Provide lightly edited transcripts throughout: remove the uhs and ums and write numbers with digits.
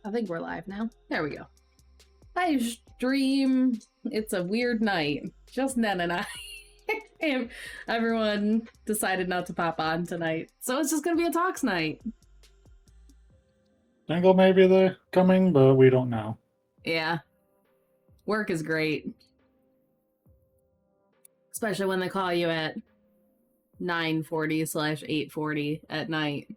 I think we're live now. There we go. Hi, stream. It's a weird night. Just Nen and I. And everyone decided not to pop on tonight. So it's just going to be a talks night. Dingle maybe they're coming, but we don't know. Yeah. Work is great. Especially when they call you at 9:40/8:40 at night.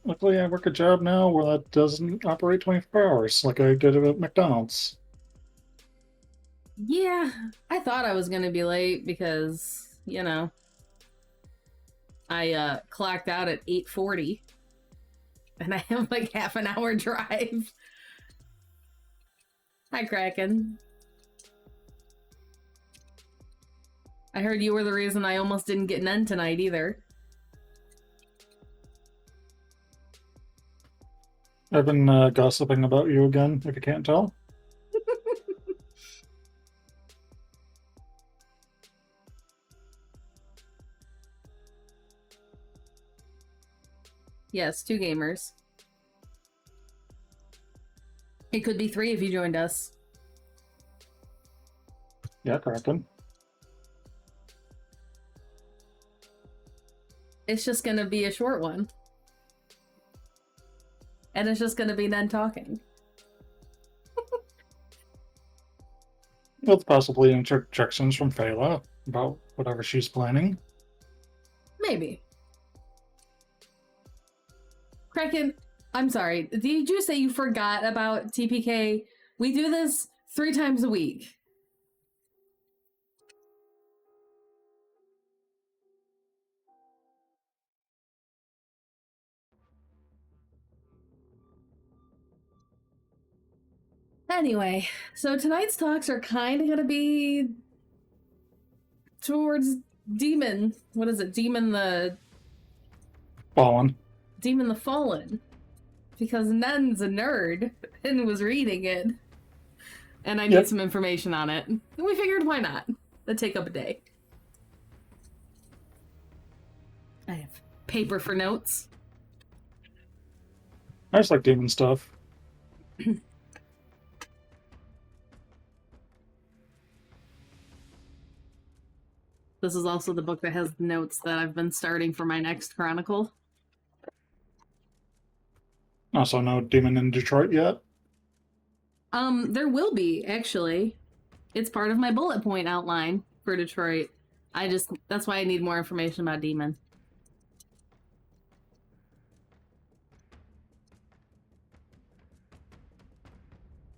Luckily, I work a job now where that doesn't operate 24 hours like I did at McDonald's. Yeah, I thought I was going to be late because, you know, I clocked out at 8:40 and I have like half an hour drive. Hi, Kraken. I heard you were the reason I almost didn't get an end tonight either. I've been gossiping about you again, if you can't tell. Yes, 2 gamers. It could be 3 if you joined us. Yeah, Kraken. It's just gonna be a short one. And it's just gonna be Nen talking. With possibly interjections from Feyla about whatever she's planning. Maybe. Kraken, I'm sorry. Did you say you forgot about TPK? We do this 3 times a week. Anyway, so tonight's talks are kind of going to be towards Demon. What is it? Demon the Fallen. Because Nen's a nerd and was reading it. And I need some information on it. And we figured, why not? That'd take up a day. I have paper for notes. I just like demon stuff. This is also the book that has notes that I've been starting for my next chronicle. Also, no demon in Detroit yet. There will be, actually. It's part of my bullet point outline for Detroit. That's why I need more information about Demon.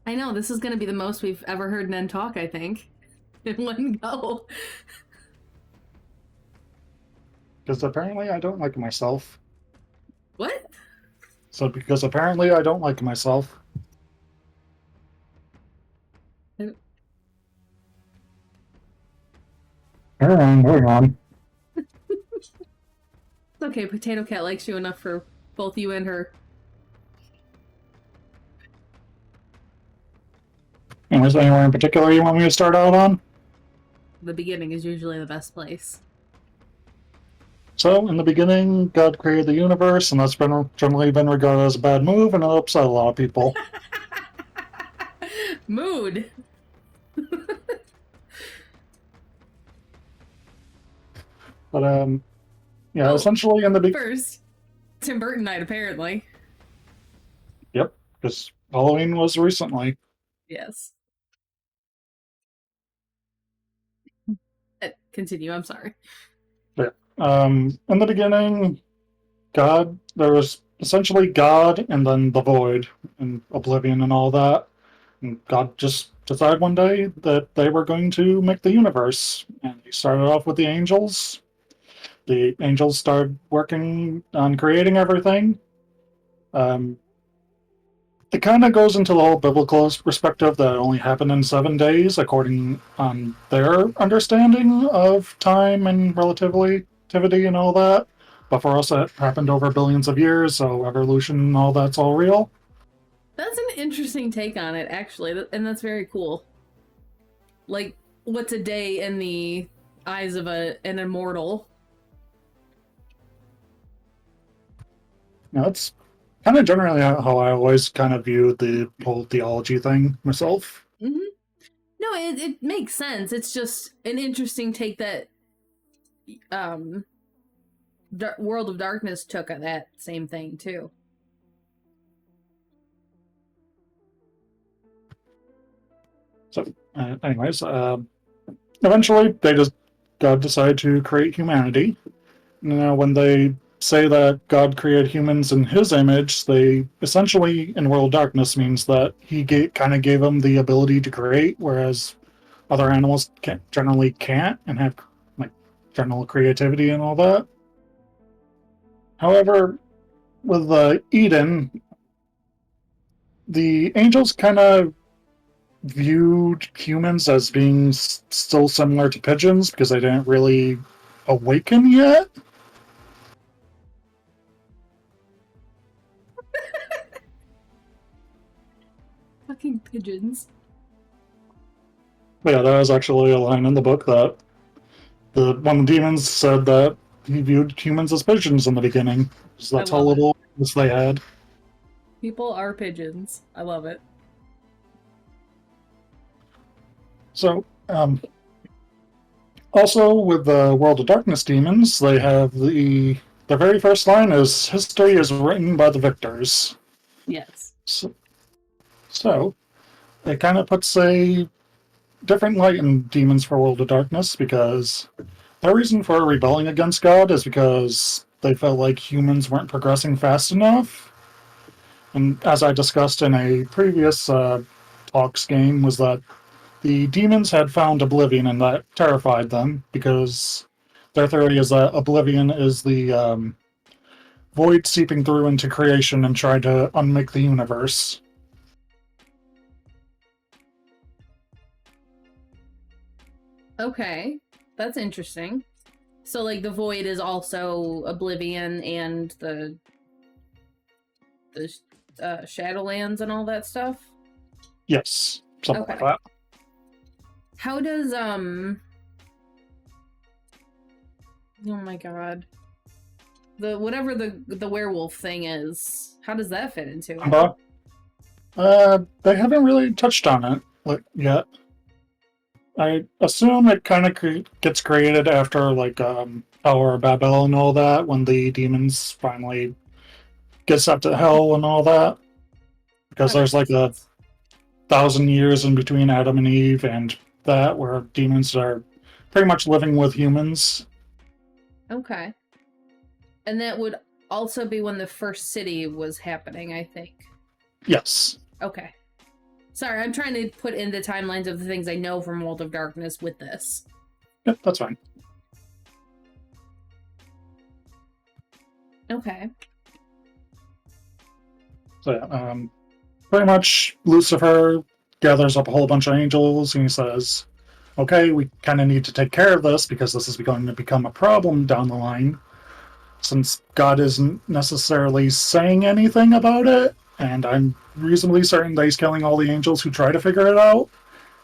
I know, this is going to be the most we've ever heard Nen talk, I think. In one go. Because apparently I don't like myself. What? So because apparently I don't like myself. Hang on. It's okay, Potato Cat likes you enough for both you and her. And is there anywhere in particular you want me to start out on? The beginning is usually the best place. So, in the beginning, God created the universe, and that's generally been regarded as a bad move, and it upset a lot of people. Mood! But, yeah, essentially in the beginning... First, Tim Burton night, apparently. Yep, because Halloween was recently. Yes. Continue, I'm sorry. Yeah. In the beginning, there was essentially God and then the void and oblivion and all that. And God just decided one day that they were going to make the universe. And he started off with the angels. The angels started working on creating everything. It kind of goes into the whole biblical perspective that it only happened in 7 days, according on their understanding of time and relativity and all that. But for us, it happened over billions of years, so evolution and all that's all real. That's an interesting take on it, actually, and that's very cool. Like, what's a day in the eyes of an immortal? That's kind of generally how I always kind of view the whole theology thing myself. Mm-hmm. No, it makes sense. It's just an interesting take that World of Darkness took on that same thing too. So, anyways, eventually God decided to create humanity. Now, when they say that God created humans in His image, they essentially, in World of Darkness, means that He kind of gave them the ability to create, whereas other animals generally can't and have like general creativity and all that. However, with Eden, the angels kind of viewed humans as being still similar to pigeons because they didn't really awaken yet. Fucking pigeons. But yeah, that was actually a line in the book that one of the demons said that he viewed humans as pigeons in the beginning. So that's how little they had. People are pigeons. I love it. So, also with the World of Darkness demons, they have the very first line is "History is written by the victors." Yes. So it kind of puts a different light in demons for World of Darkness because their reason for rebelling against God is because they felt like humans weren't progressing fast enough. And as I discussed in a previous talks game, was that the demons had found Oblivion and that terrified them because their theory is that Oblivion is the void seeping through into creation and trying to unmake the universe. Okay, that's interesting. So, like, the void is also Oblivion and the Shadowlands and all that stuff? Yes, something like that. How does, oh my god. Whatever the werewolf thing is, how does that fit into it? They haven't really touched on it yet. I assume it kind of gets created after Tower of Babel and all that, when the demons finally gets up to hell and all that, because there's like 1,000 years in between Adam and Eve and that, where demons are pretty much living with humans. Okay. And that would also be when the first city was happening, I think. Yes. Okay. Sorry, I'm trying to put in the timelines of the things I know from World of Darkness with this. Yep, that's fine. Okay. So yeah, pretty much Lucifer gathers up a whole bunch of angels and he says, okay, we kind of need to take care of this because this is going to become a problem down the line. Since God isn't necessarily saying anything about it, and I'm reasonably certain that he's killing all the angels who try to figure it out,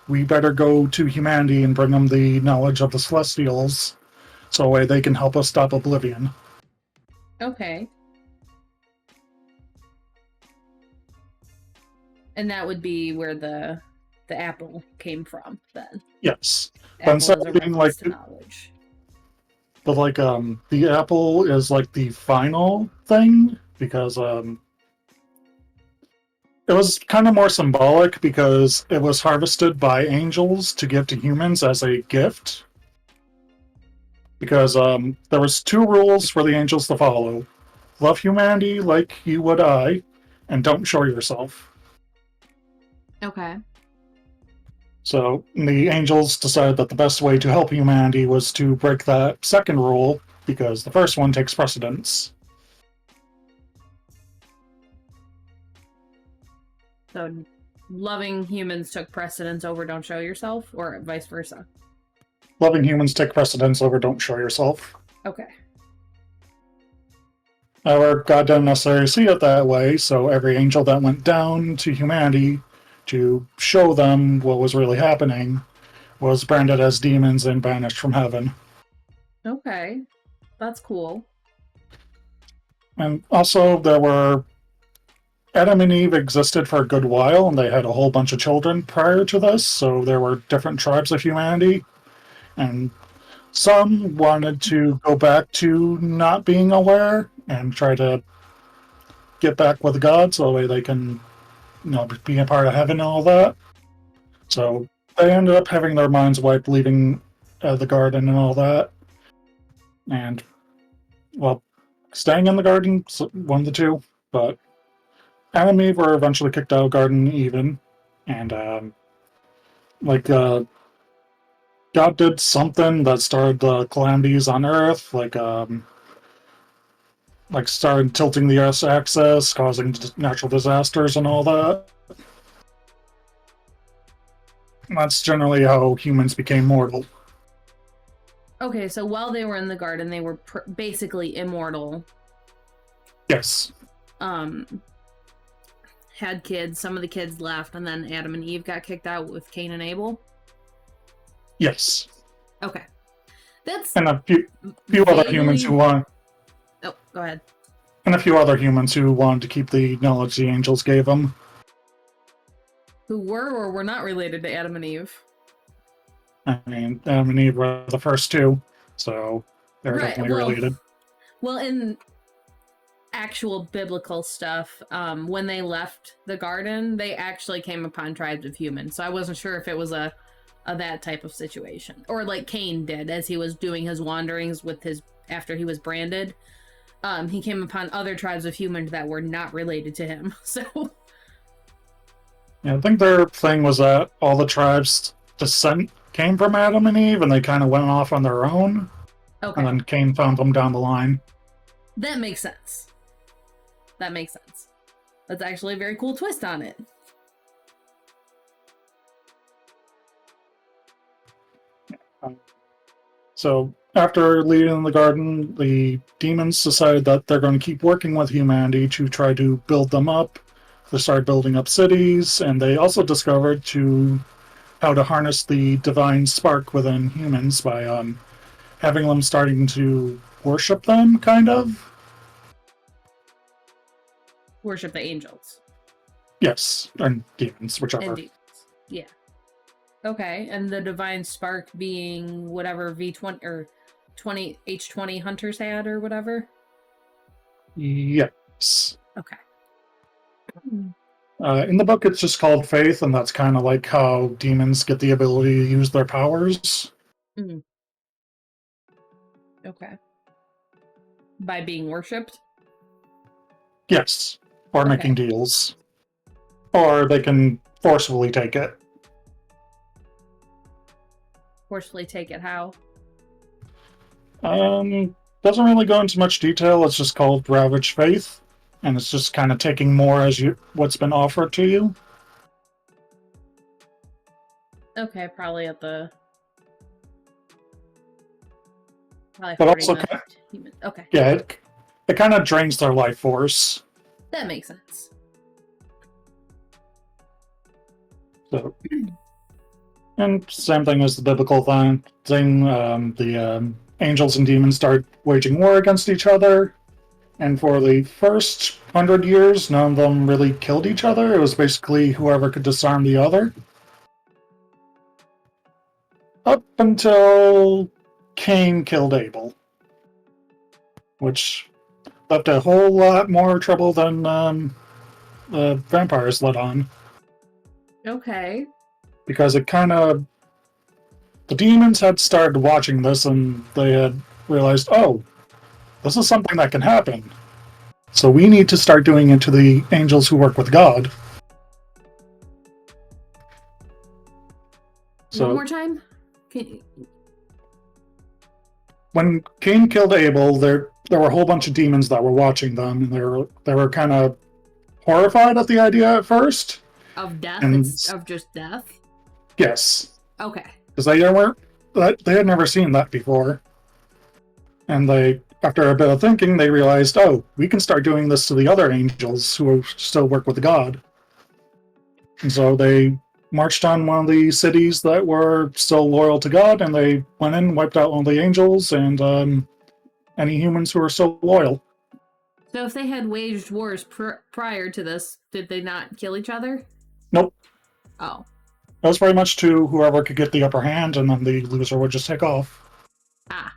we better go to humanity and bring them the knowledge of the Celestials, so that way they can help us stop Oblivion. Okay. And that would be where the apple came from, then. Yes. But instead of being like knowledge. But the apple is like the final thing because it was kind of more symbolic because it was harvested by angels to give to humans as a gift. Because there was 2 rules for the angels to follow: love humanity like you would I, and don't show yourself. Okay. So the angels decided that the best way to help humanity was to break that second rule, because the first one takes precedence. So loving humans took precedence over don't show yourself, or vice versa? Loving humans take precedence over don't show yourself. Okay. However, God didn't necessarily see it that way, so every angel that went down to humanity to show them what was really happening was branded as demons and banished from heaven. Okay. That's cool. And also, there were Adam and Eve existed for a good while, and they had a whole bunch of children prior to this. So there were different tribes of humanity, and some wanted to go back to not being aware and try to get back with God, so that way they can, be a part of heaven and all that. So they ended up having their minds wiped, leaving the garden and all that. And, well, staying in the garden, one of the two. But Adam and Eve were eventually kicked out of garden even. And, God did something that started the calamities on Earth, started tilting the Earth's axis, causing natural disasters and all that. And that's generally how humans became mortal. Okay, so while they were in the garden, they were basically immortal. Yes. Had kids. Some of the kids left, and then Adam and Eve got kicked out with Cain and Abel. Yes. Okay, that's and a few other humans who want. Oh, go ahead. And a few other humans who wanted to keep the knowledge the angels gave them. Who were or were not related to Adam and Eve. I mean, Adam and Eve were the first two, so they're definitely related. Well, in actual biblical stuff, when they left the garden, they actually came upon tribes of humans. So I wasn't sure if it was a that type of situation, or like Cain did as he was doing his wanderings after he was branded. He came upon other tribes of humans that were not related to him. So yeah, I think their thing was that all the tribes' descent came from Adam and Eve, and they kind of went off on their own. Okay. And then Cain found them down the line. That makes sense. That's actually a very cool twist on it. So after leaving the garden, the demons decided that they're going to keep working with humanity to try to build them up. They started building up cities, and they also discovered how to harness the divine spark within humans by having them starting to worship them, kind of. Worship the angels. Yes, and demons, whichever. And demons. Yeah. Okay, and the divine spark being whatever V20 or 20 H20 hunters had or whatever? Yes. Okay. In the book, it's just called faith, and that's kind of like how demons get the ability to use their powers. Mm. Okay. By being worshipped? Yes. Or making deals. Or they can forcefully take it. Forcefully take it how? Doesn't really go into much detail. It's just called Ravaged Faith. And it's just kind of taking more as what's been offered to you. Okay, probably at the... But also, okay. Yeah, it kind of drains their life force. That makes sense. So, and same thing as the biblical thing. The angels and demons start waging war against each other. And for the first 100 years, none of them really killed each other. It was basically whoever could disarm the other. Up until Cain killed Abel. Which left a whole lot more trouble than the vampires let on. Okay. Because it kind of... The demons had started watching this, and they had realized, oh, this is something that can happen. So we need to start doing it to the angels who work with God. One more time? When Cain killed Abel, there were a whole bunch of demons that were watching them, and they were kind of horrified at the idea at first. Of death? Of just death? Yes. Okay. Because they had never seen that before. And after a bit of thinking, they realized, oh, we can start doing this to the other angels who still work with God. And so they marched on one of the cities that were still loyal to God, and they went in, wiped out one of the angels, and any humans who were still loyal. So if they had waged wars prior to this, did they not kill each other? Nope. Oh. That was very much to whoever could get the upper hand, and then the loser would just take off. Ah.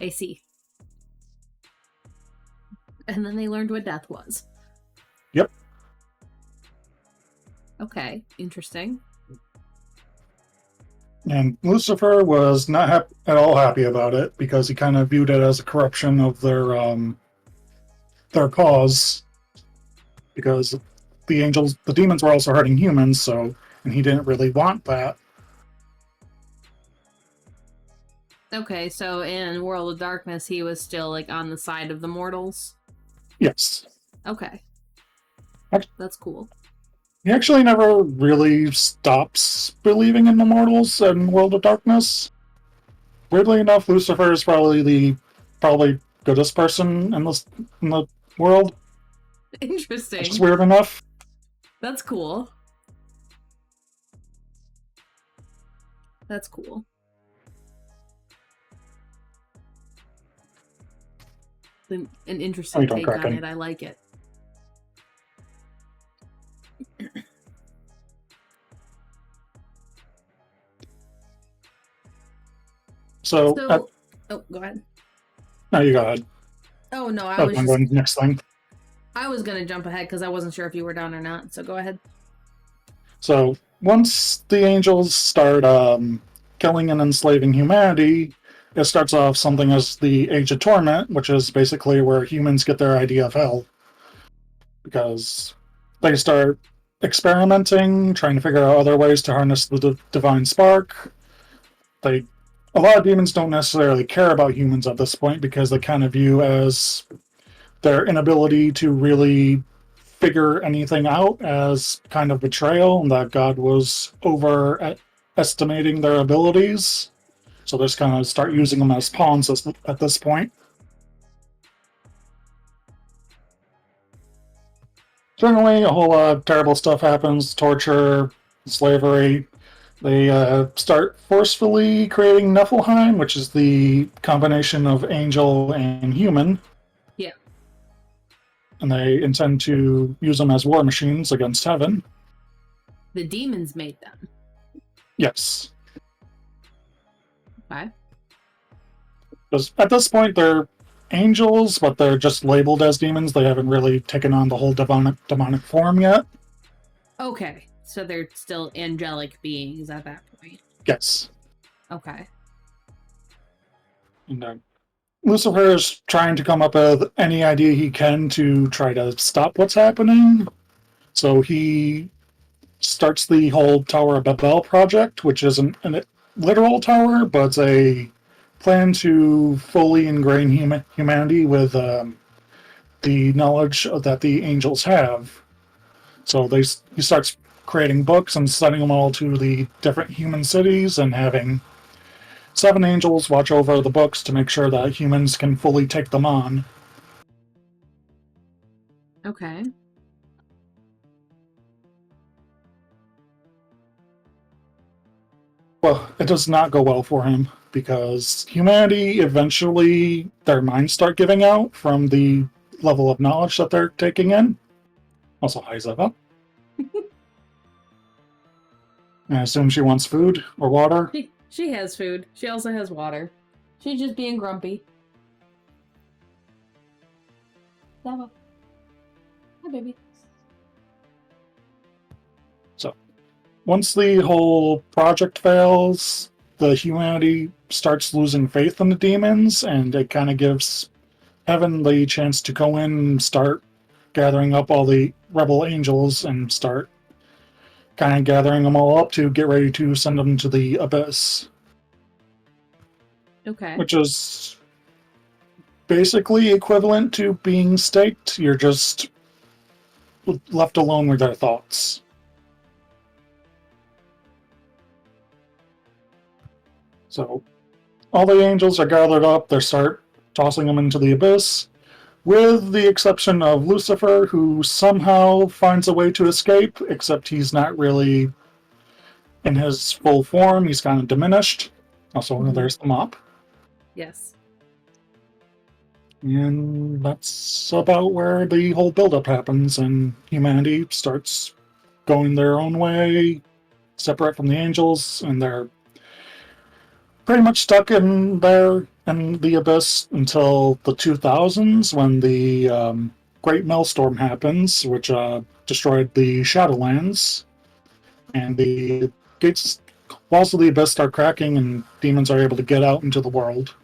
I see. And then they learned what death was. Yep. Okay, interesting. And Lucifer was not at all happy about it, because he kind of viewed it as a corruption of their cause, because the demons were also hurting humans, and he didn't really want that. Okay, so in World of Darkness, he was still like on the side of the mortals? Yes. Okay. That's cool. He actually never really stops believing in the mortals in World of Darkness. Weirdly enough, Lucifer is probably the goodest person in the world. Interesting. Which is weird enough. That's cool. That's cool. An interesting take on it. I like it. So oh, go ahead. No, you go ahead. Oh no, I'm going next thing. I was gonna jump ahead because I wasn't sure if you were done or not. So go ahead. So once the angels start killing and enslaving humanity, it starts off something as the Age of Torment, which is basically where humans get their idea of hell, because they start experimenting, trying to figure out other ways to harness the divine spark. A lot of demons don't necessarily care about humans at this point, because they kind of view as their inability to really figure anything out as kind of betrayal, and that God was overestimating their abilities. So they just kind of start using them as pawns at this point. Generally, a whole lot of terrible stuff happens: torture, slavery. They start forcefully creating Niflheim, which is the combination of angel and human. Yeah. And they intend to use them as war machines against heaven. The demons made them. Yes. Okay. Because at this point, they're angels, but they're just labeled as demons. They haven't really taken on the whole demonic form yet. Okay. So they're still angelic beings at that point. Yes. Okay. And Lucifer is trying to come up with any idea he can to try to stop what's happening. So he starts the whole Tower of Babel project, which isn't a literal tower, but it's a plan to fully ingrain humanity with the knowledge that the angels have. So he starts creating books and sending them all to the different human cities, and having 7 angels watch over the books to make sure that humans can fully take them on. Okay. Well, it does not go well for him, because humanity, eventually, their minds start giving out from the level of knowledge that they're taking in. Also, hi, Zeva. I assume she wants food or water. She has food. She also has water. She's just being grumpy. Zeva. Hi, baby. So, once the whole project fails, the humanity starts losing faith in the demons, and it kind of gives heaven the chance to go in and start gathering up all the rebel angels and start kind of gathering them all up to get ready to send them to the abyss. Okay. Which is basically equivalent to being staked. You're just left alone with their thoughts. So all the angels are gathered up. They start tossing them into the abyss, with the exception of Lucifer, who somehow finds a way to escape, except he's not really in his full form. He's kind of diminished. Also, there's the mop. Yes. And that's about where the whole buildup happens, and humanity starts going their own way, separate from the angels, and they're pretty much stuck in there in the abyss until the 2000s when the Great Maelstrom happens, which destroyed the Shadowlands, and the gates, walls of the abyss start cracking, and demons are able to get out into the world.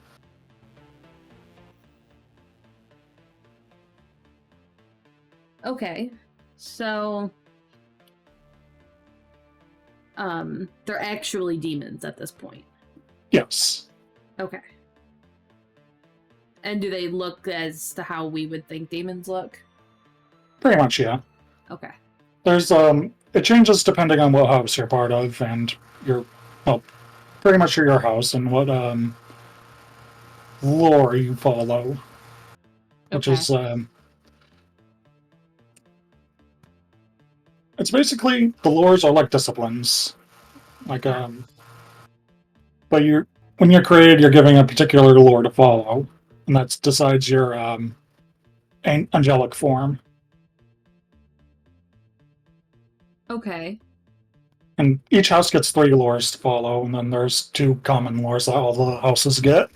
Okay. So they're actually demons at this point. Yes. Okay. And do they look as to how we would think demons look? Pretty much, yeah. Okay. There's it changes depending on what house you're part of and your, well, pretty much your house and what lore you follow, which Okay. is it's basically the lores are like disciplines, like but you're when you're created, you're giving a particular lore to follow, and that decides your angelic form. Okay. And each house gets 3 lores to follow, and then there's 2 common lores that all the houses get.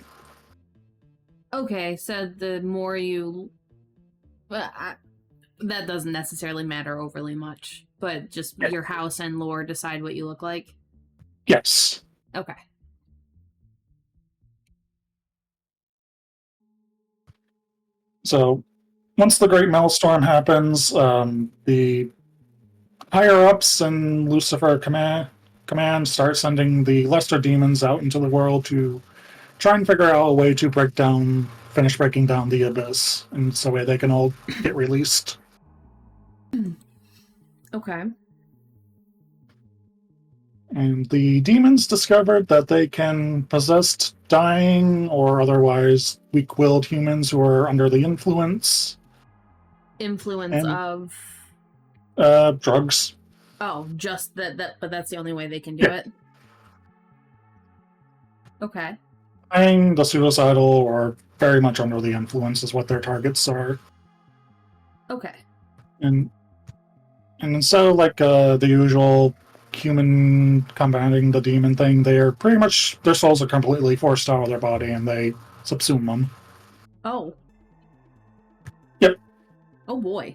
Okay, so the more you... Well, that doesn't necessarily matter overly much, but just your house and lore decide what you look like? Yes. Okay. So once the Great Maelstrom happens, the higher ups and Lucifer command start sending the lesser demons out into the world to try and figure out a way to finish breaking down the abyss, and so way they can all get released. Okay. And the demons discovered that they can possess dying or otherwise weak-willed humans who are under the influence Influence and of... drugs. Oh, just that, but that's the only way they can do Yeah. it? Okay. Dying, the suicidal, or very much under the influence is what their targets are. Okay. And instead of like the usual human combating the demon thing, they are pretty much their souls are completely forced out of their body and they subsume them. Oh. Yep. Oh boy.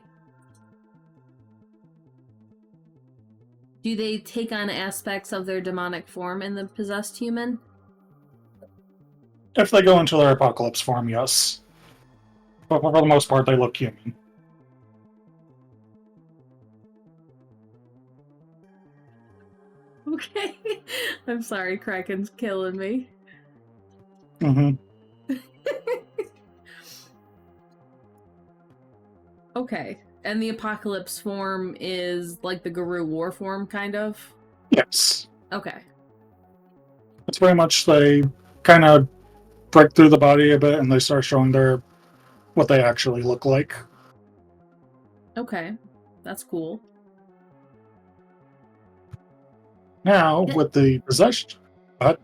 Do they take on aspects of their demonic form in the possessed human? If they go into their apocalypse form, yes. But for the most part, they look human. Okay. I'm sorry, Kraken's killing me. Mm-hmm. Okay. And the apocalypse form is like the Guru war form, kind of? Yes. Okay. It's very much they kind of break through the body a bit and they start showing what they actually look like. Okay. That's cool. Now, with the possession. Oh,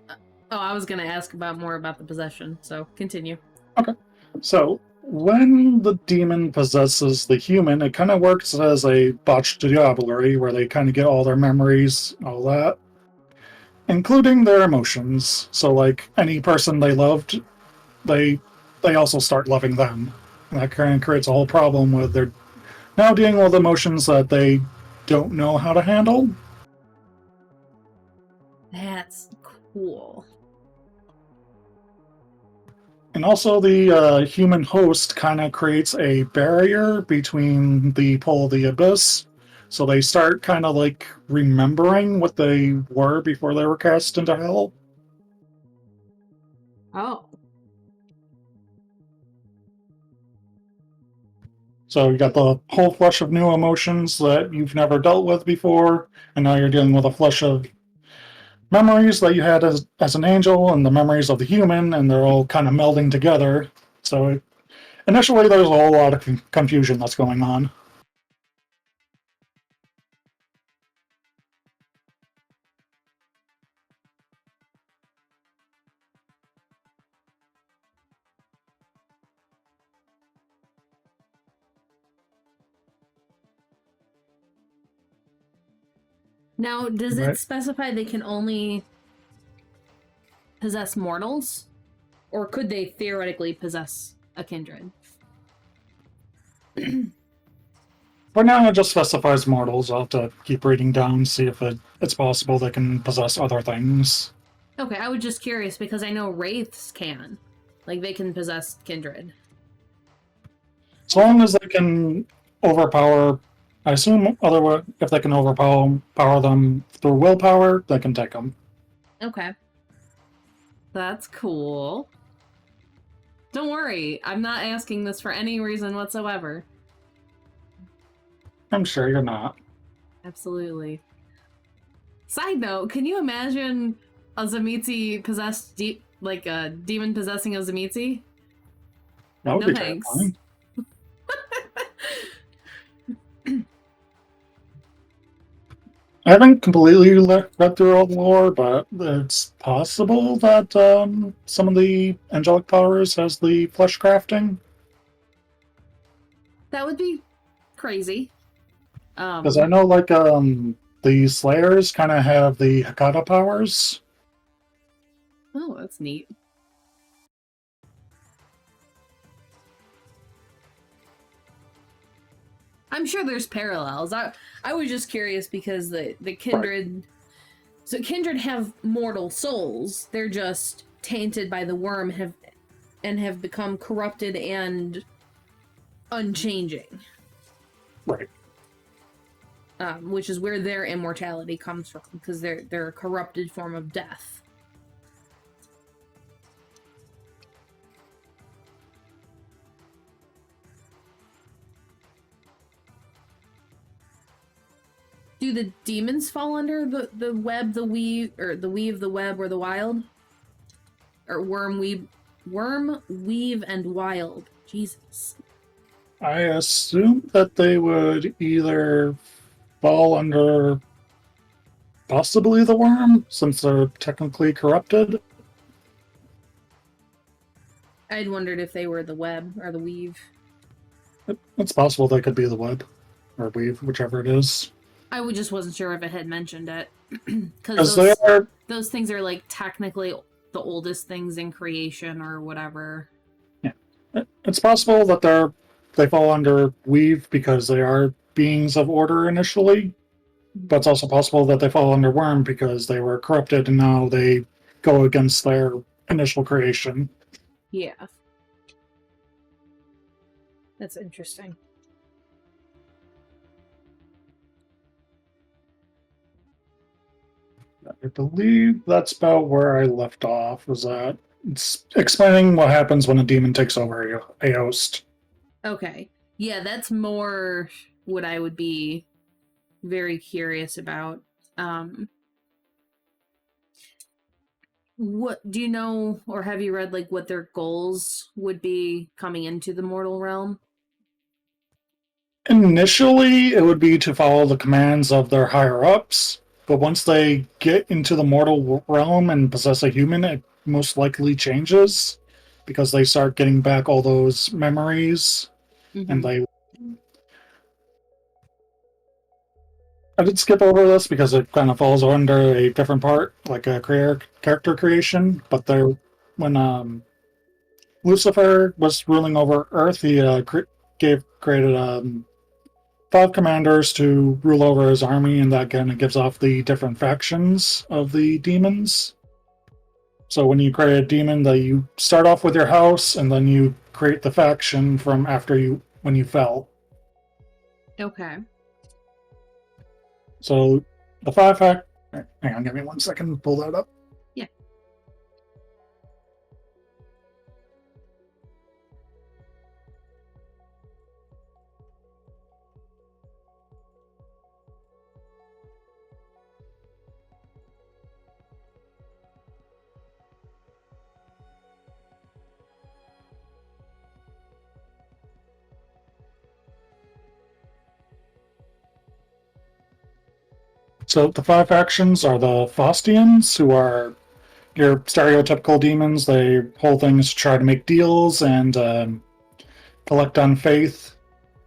I was going to ask more about the possession, so continue. Okay. So, when the demon possesses the human, it kind of works as a botched diablerie where they kind of get all their memories, all that, including their emotions. So, like any person they loved, they they also start loving them. And that kind of creates a whole problem with they're now dealing with emotions that they don't know how to handle. That's cool. And also, the human host kind of creates a barrier between the pole of the abyss. So they start kind of like remembering what they were before they were cast into hell. Oh. So you got the whole flush of new emotions that you've never dealt with before, and now you're dealing with a flush of memories that you had as an angel and the memories of the human, and they're all kind of melding together. So initially, there's a whole lot of confusion that's going on. Now, does Right. it specify they can only possess mortals? Or could they theoretically possess a kindred? For now, it just specifies mortals. I'll have to keep reading down, see if it's possible they can possess other things. Okay, I was just curious because I know wraiths can. Like, they can possess kindred. As long as they can overpower, I assume otherwise, if they can overpower them through willpower, they can take them. Okay. That's cool. Don't worry, I'm not asking this for any reason whatsoever. I'm sure you're not. Absolutely. Side note, can you imagine a Zamitzi possessed, like a demon possessing a Zamitzi? That would No be thanks. terrifying. I haven't completely read through all the lore, but it's possible that some of the angelic powers has the flesh crafting. That would be crazy. Because I know, like, the Slayers kind of have the Hakata powers. Oh, that's neat. I'm sure there's parallels. I was just curious because the kindred, right. So kindred have mortal souls. They're just tainted by the worm, have become corrupted and unchanging. Right. Which is where their immortality comes from, because they're a corrupted form of death. Do the demons fall under the web, the weave, or the weave, the web, or the wild? Or worm, weave, and wild. Jesus. I assume that they would either fall under possibly the worm, since they're technically corrupted. I'd wondered if they were the web or the weave. It's possible they could be the web or weave, whichever it is. I just wasn't sure if it had mentioned it. Because those things are like technically the oldest things in creation or whatever. Yeah. It's possible that they fall under weave because they are beings of order initially, but it's also possible that they fall under worm because they were corrupted and now they go against their initial creation. Yeah. That's interesting. I believe that's about where I left off, was that it's explaining what happens when a demon takes over a host. Okay. Yeah, that's more what I would be very curious about. What do you know, or have you read, like, what their goals would be coming into the mortal realm? Initially, it would be to follow the commands of their higher ups, but once they get into the mortal realm and possess a human, it most likely changes because they start getting back all those memories, and they. I did skip over this because it kind of falls under a different part, like a character creation. But when Lucifer was ruling over Earth, he created 5 commanders to rule over his army, and that kind of gives off the different factions of the demons. So when you create a demon, you start off with your house, and then you create the faction from when you fell. Okay. So the 5 hang on, give me 1 second to pull that up. Yeah. So the 5 factions are the Faustians, who are your stereotypical demons. They hold things to try to make deals and collect on faith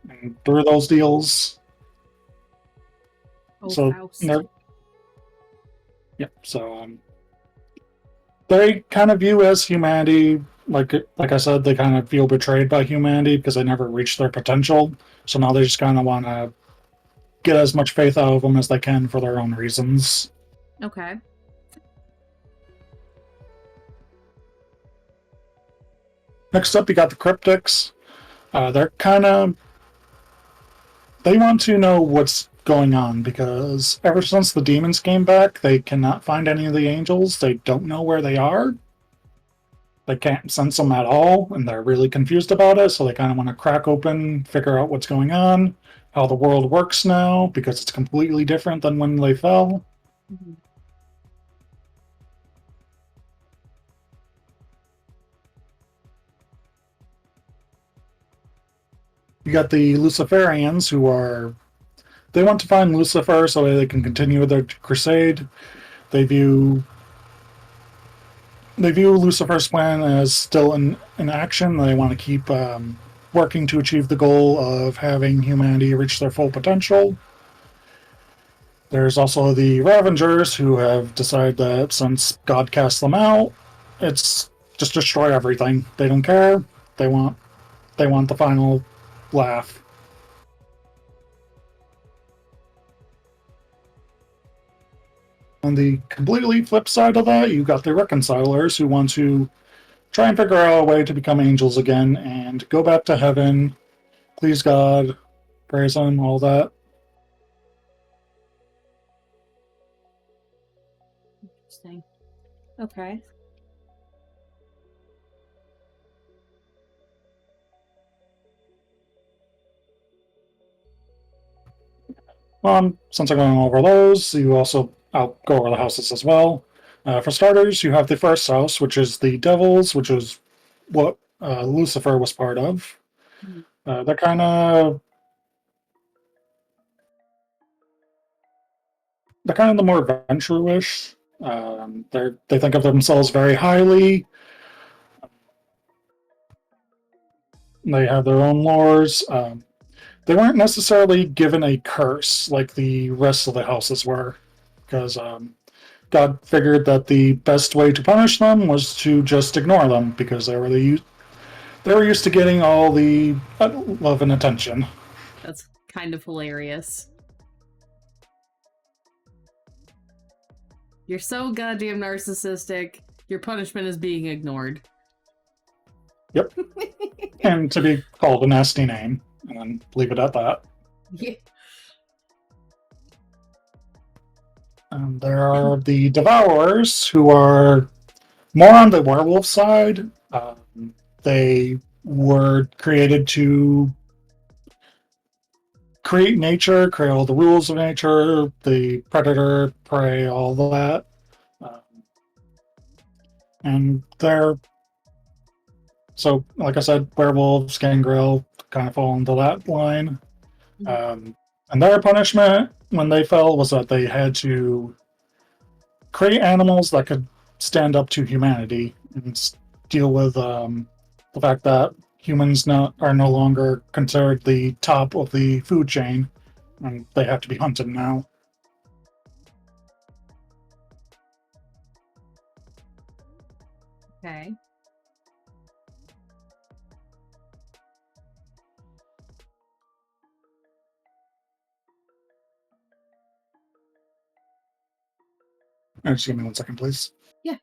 and through those deals. Oh, Faust. Yep. So they kind of view as humanity, like I said, they kind of feel betrayed by humanity because they never reached their potential. So now they just kind of want to get as much faith out of them as they can for their own reasons. Okay. Next up, you got the cryptics. They're kind of they want to know what's going on because ever since the demons came back, they cannot find any of the angels. They don't know where they are. They can't sense them at all, and they're really confused about it. So they kind of want to crack open, figure out what's going on, how the world works now, because it's completely different than when they fell. Mm-hmm. You got the Luciferians, who are they want to find Lucifer so they can continue their crusade. They view Lucifer's plan as still in action. They want to keep working to achieve the goal of having humanity reach their full potential. There's also the Ravengers, who have decided that since God cast them out, it's just destroy everything. They don't care. They want the final laugh. On the completely flip side of that, you got the Reconcilers, who want to try and figure out a way to become angels again and go back to heaven, please God, praise Him, all that. Interesting. Okay. Since I'm going over those, I'll go over the houses as well. For starters, you have the first house, which is the Devils, which is what Lucifer was part of. Mhm. They're kind of the more adventure-ish. They think of themselves very highly. They have their own lores. They weren't necessarily given a curse like the rest of the houses were, because God figured that the best way to punish them was to just ignore them because they were used to getting all the love and attention. That's kind of hilarious. You're so goddamn narcissistic. Your punishment is being ignored. Yep, and to be called a nasty name, and then leave it at that. Yeah. There are the Devourers, who are more on the werewolf side. They were created to create nature, create all the rules of nature, the predator, prey, all that. Um, and they're so, like I said, werewolves, gangrel kind of fall into that line. Um, and their punishment when they fell was that they had to create animals that could stand up to humanity and deal with the fact that humans are no longer considered the top of the food chain, and they have to be hunted now. Okay. Just give me 1 second, please. Yeah.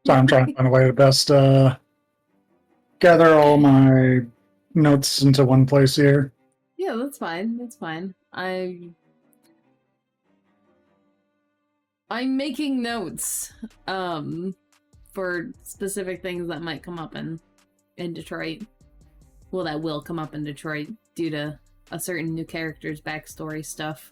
So I'm trying to find a way to best gather all my notes into one place here. Yeah, that's fine. That's fine. I'm making notes for specific things that might come up in Detroit. Well, that will come up in Detroit due to a certain new character's backstory stuff.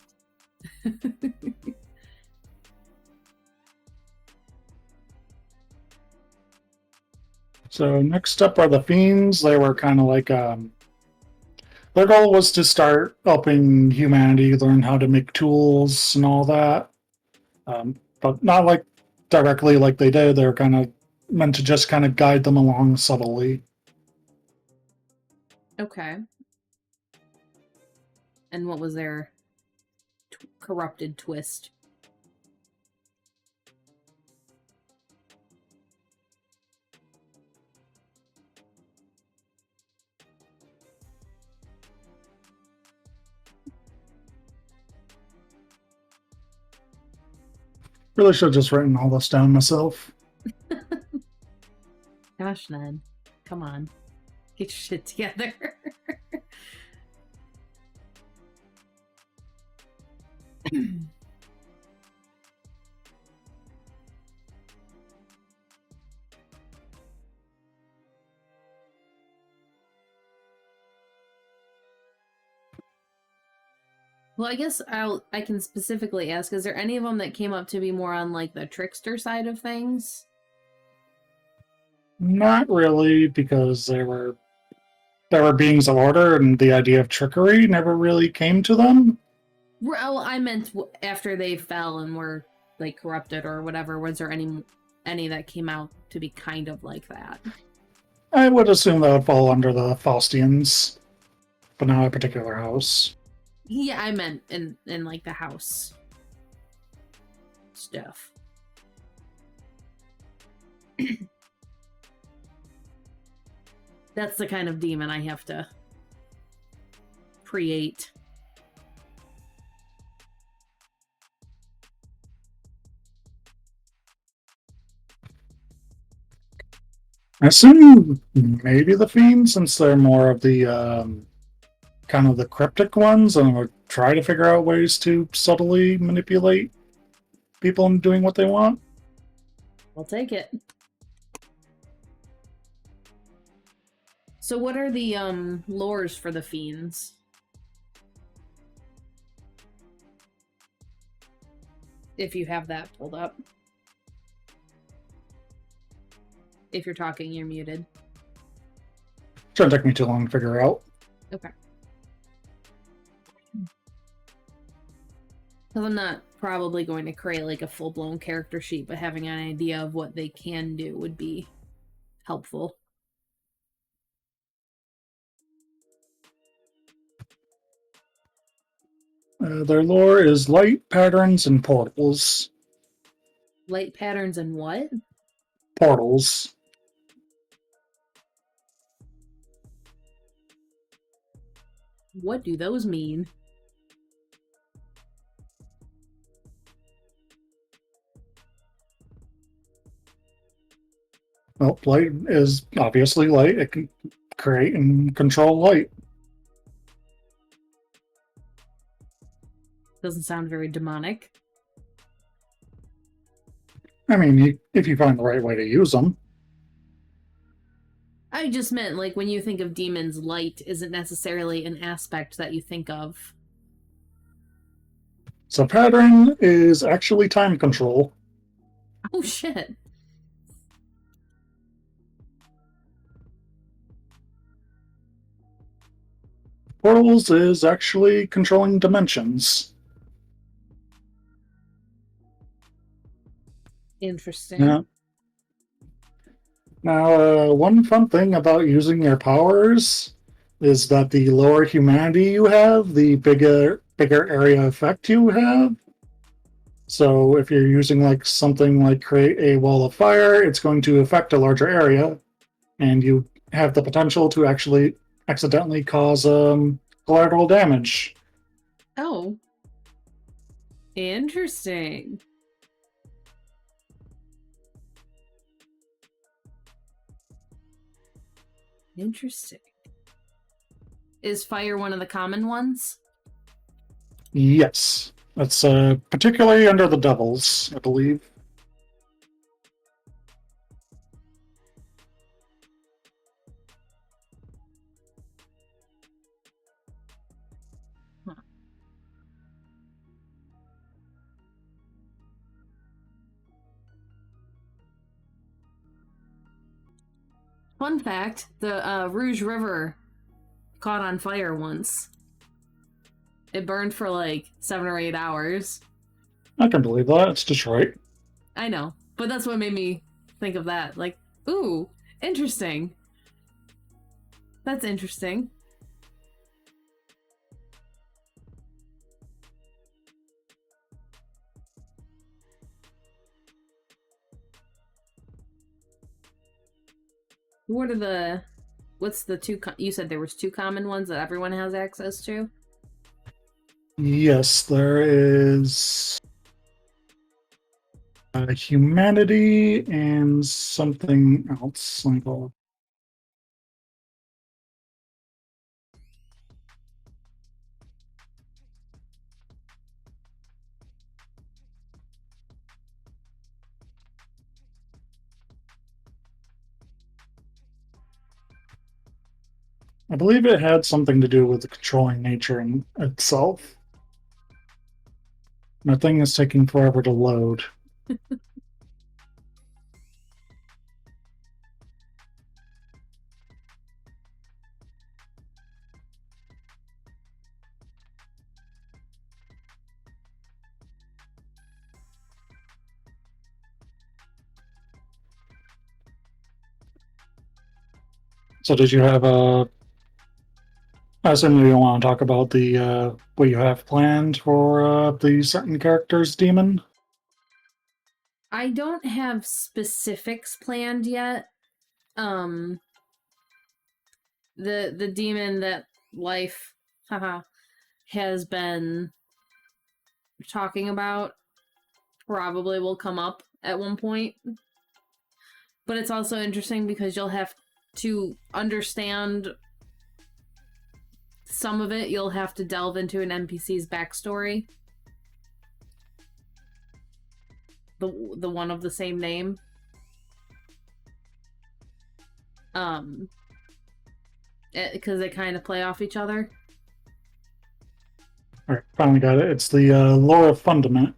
So next up are the Fiends. They were kind of like their goal was to start helping humanity learn how to make tools and all that, but not like directly like they did. They're kind of meant to just kind of guide them along subtly. Okay. And what was their corrupted twist? Really should have just written all this down myself. Gosh, Ned. Come on. Get your shit together. Well, I guess I can specifically ask, is there any of them that came up to be more on like the trickster side of things? Not really, because there were beings of order, and the idea of trickery never really came to them. Well, I meant after they fell and were like corrupted or whatever. Was there any that came out to be kind of like that? I would assume that would fall under the Faustians, but not a particular house. Yeah, I meant in like the house stuff. That's the kind of demon I have to create. I assume maybe the Fiends, since they're more of the kind of the cryptic ones, and would try to figure out ways to subtly manipulate people into doing what they want. I'll take it. So what are the lores for the Fiends? If you have that pulled up. If you're talking, you're muted. Shouldn't take me too long to figure out. Okay. Because I'm not probably going to create like a full-blown character sheet, but having an idea of what they can do would be helpful. Their lore is light, patterns, and portals. Light patterns and what? Portals. What do those mean? Well, light is obviously light. It can create and control light. Doesn't sound very demonic. I mean, if you find the right way to use them. I just meant, like, when you think of demons, light isn't necessarily an aspect that you think of. So pattern is actually time control. Oh, shit. Portals is actually controlling dimensions. Interesting. Yeah. Now, one fun thing about using your powers is that the lower humanity you have, the bigger area effect you have. So if you're using like something like create a wall of fire, it's going to affect a larger area, and you have the potential to actually accidentally cause collateral damage. Oh. Interesting. Interesting. Is fire one of the common ones? Yes. That's particularly under the devils, I believe. Fun fact, the Rouge River caught on fire once. It burned for like 7 or 8 hours. I can believe that. It's Detroit. I know, but that's what made me think of that. Like, ooh, interesting. That's interesting. What are the... What's the two... You said there was 2 common ones that everyone has access to? Yes, there is humanity and something else. Let me go. I believe it had something to do with the controlling nature in itself. My thing is taking forever to load. So did you have a... I assume you want to talk about the what you have planned for the certain characters demon? I don't have specifics planned yet. The demon that Life has been talking about probably will come up at one point. But it's also interesting because you'll have to understand some of it. You'll have to delve into an NPC's backstory. The one of the same name. Because they kind of play off each other. Alright, finally got it. It's the lore of Fundament,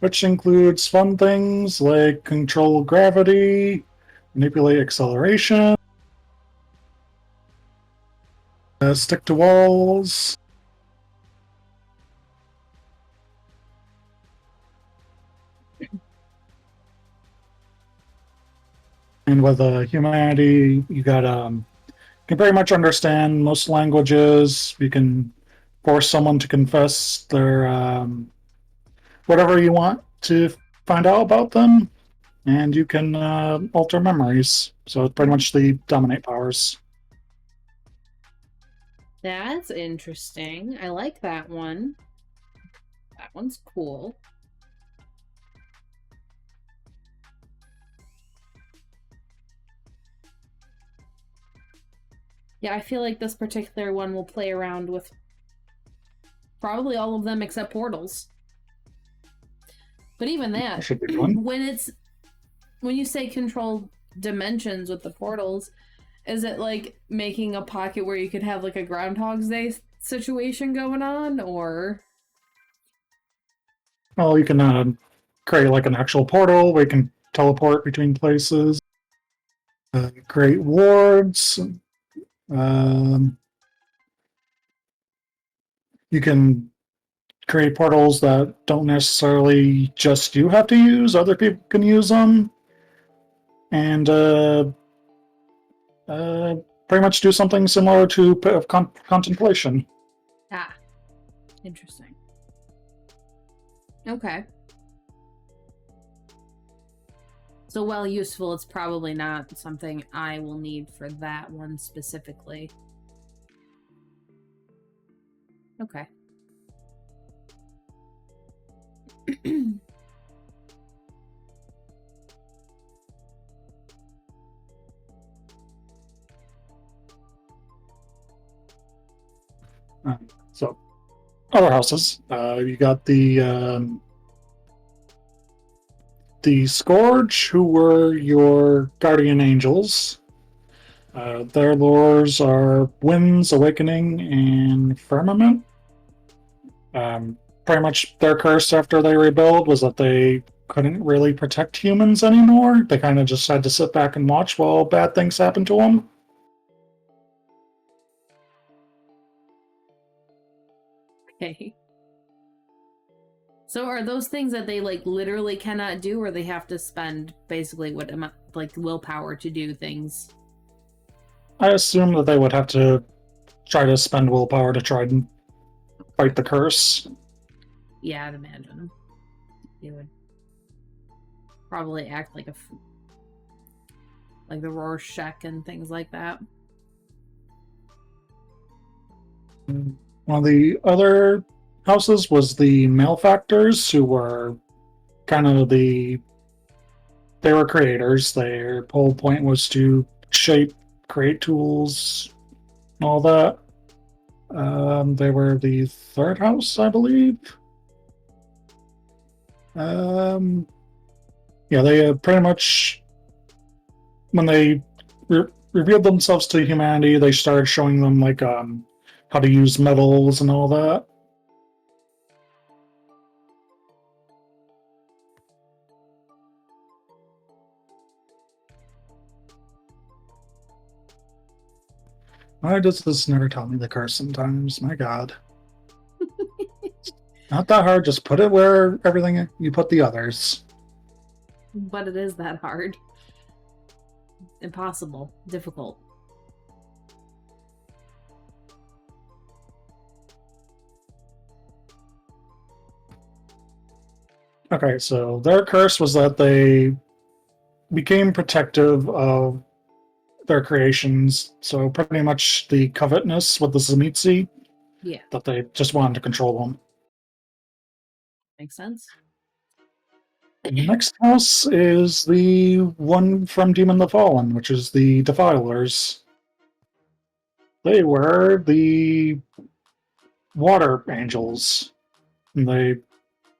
which includes fun things like control gravity, manipulate acceleration, stick to walls. And with humanity, you got can pretty much understand most languages. You can force someone to confess their whatever you want to find out about them, and you can alter memories. So it's pretty much the dominate powers. That's interesting. I like that one. That one's cool. Yeah, I feel like this particular one will play around with probably all of them except portals. But even that, Should be fun. when you say control dimensions with the portals, is it like making a pocket where you could have like a Groundhog's Day situation going on, or? Well, you can create like an actual portal where you can teleport between places, create wards. You can create portals that don't necessarily just you have to use; other people can use them, and pretty much do something similar to Pit of Contemplation. Ah, interesting. Okay. So, while useful, it's probably not something I will need for that one specifically. Okay. So, other houses. You got the Scourge, who were your guardian angels. Their lores are Winds, Awakening, and Firmament. Pretty much their curse after they rebuild was that they couldn't really protect humans anymore. They kind of just had to sit back and watch while bad things happen to them. Okay. So are those things that they like literally cannot do, or they have to spend basically what amount like willpower to do things? I assume that they would have to try to spend willpower to try and fight the curse. Yeah, I'd imagine they would probably act like like the Rorschach and things like that. One of the other houses was the malefactors, who were kind of they were creators. Their whole point was to create tools, and all that. They were the third house, I believe. Yeah, they pretty much, when they revealed themselves to humanity, they started showing them like how to use metals and all that. Why does this never tell me the curse sometimes? My God. Not that hard, just put it where everything you put the others. But it is that hard. Impossible. Difficult. Okay, so their curse was that they became protective of their creations, so pretty much the covetousness with the Zemitzi, Yeah. that they just wanted to control them. Makes sense. The next house is the one from Demon the Fallen, which is the Defilers. They were the water angels. And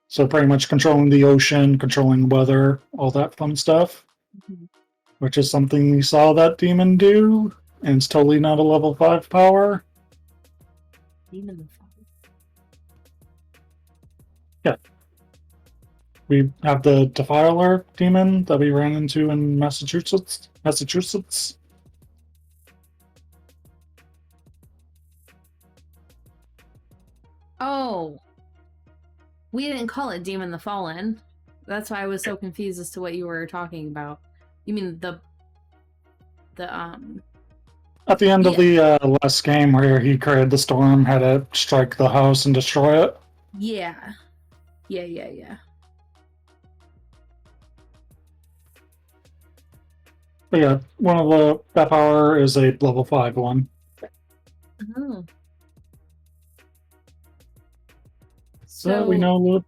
so pretty much controlling the ocean, controlling weather, all that fun stuff. Mm-hmm. Which is something we saw that demon do, and it's totally not a level 5 power. Demon the Fallen. Yeah. We have the Defiler demon that we ran into in Massachusetts. Oh. We didn't call it Demon the Fallen. That's why I was so confused as to what you were talking about. You mean the At the end of the last game where he created the storm, had to strike the house and destroy it. Yeah. Yeah. But yeah, one of that power is a level 5 one. Oh. So we know a little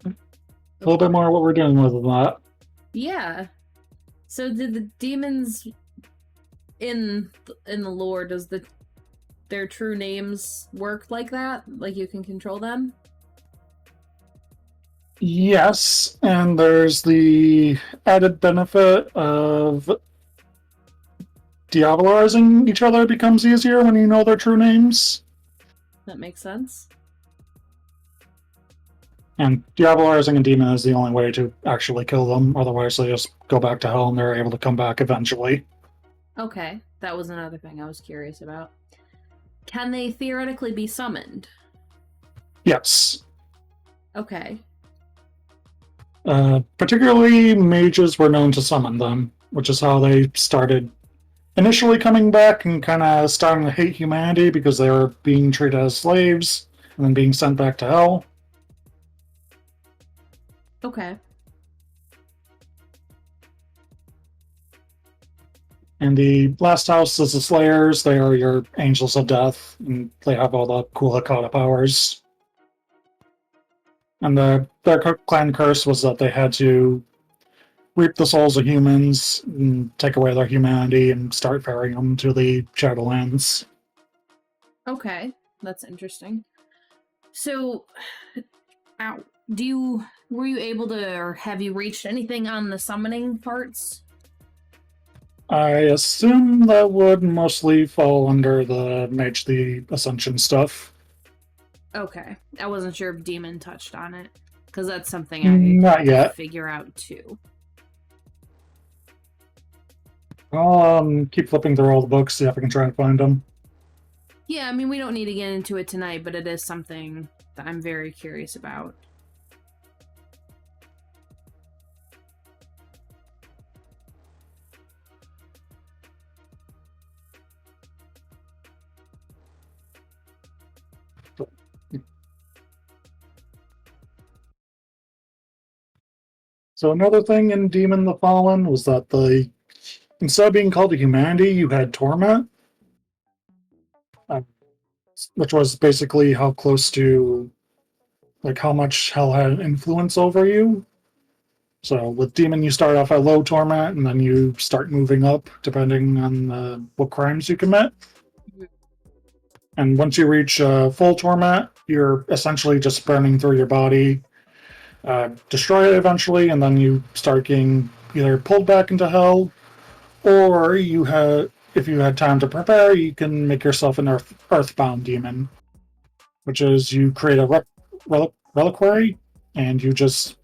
bit more what we're doing with that. Yeah. So did the demons in the lore, does their true names work like that? Like you can control them? Yes, and there's the added benefit of diabolizing each other becomes easier when you know their true names. That makes sense. And diabolizing a demon is the only way to actually kill them, otherwise they just go back to hell and they're able to come back eventually. Okay, that was another thing I was curious about. Can they theoretically be summoned? Yes. Okay. Particularly mages were known to summon them, which is how they started initially coming back and kind of starting to hate humanity because they were being treated as slaves and then being sent back to hell. Okay. And the last house is the Slayers. They are your angels of death, and they have all the cool Hakata powers. And their clan curse was that they had to reap the souls of humans and take away their humanity and start ferrying them to the Shadowlands. Okay, that's interesting. So, were you able to, or have you reached anything on the summoning parts? I assume that would mostly fall under the Mage the Ascension stuff. Okay, I wasn't sure if Demon touched on it. Because that's something I Not have to yet. figure out too. I'll keep flipping through all the books, see if I can try and find them. Yeah, I mean, we don't need to get into it tonight, but it is something that I'm very curious about. So another thing in Demon the Fallen was that instead of being called to humanity, you had torment, uh, which was basically how close to like how much hell had an influence over you. So with demon, you start off at low torment, and then you start moving up depending on what crimes you commit. And once you reach full torment, you're essentially just burning through your body, destroy it eventually, and then you start getting either pulled back into hell, or if you had time to prepare, you can make yourself an earthbound demon, which is you create a reliquary, and you just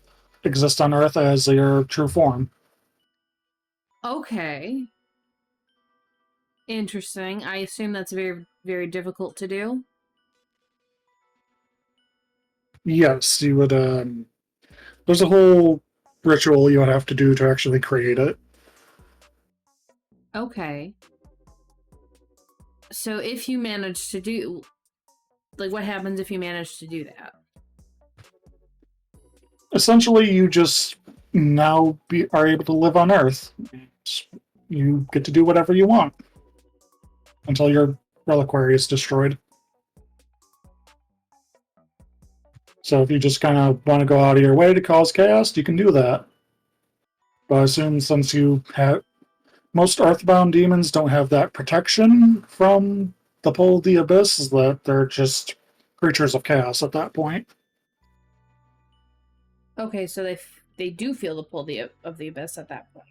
exist on Earth as your true form. Okay. Interesting. I assume that's very, very difficult to do. Yes, you would. There's a whole ritual you would have to do to actually create it. Okay. So if you manage to do, like, what happens if you manage to do that? Essentially, you just now are able to live on Earth. You get to do whatever you want until your reliquary is destroyed. So if you just kind of want to go out of your way to cause chaos, you can do that. But I assume since you have most Earthbound demons don't have that protection from the pull of the abyss, is that they're just creatures of chaos at that point. Okay, so they do feel the pull of the abyss at that point.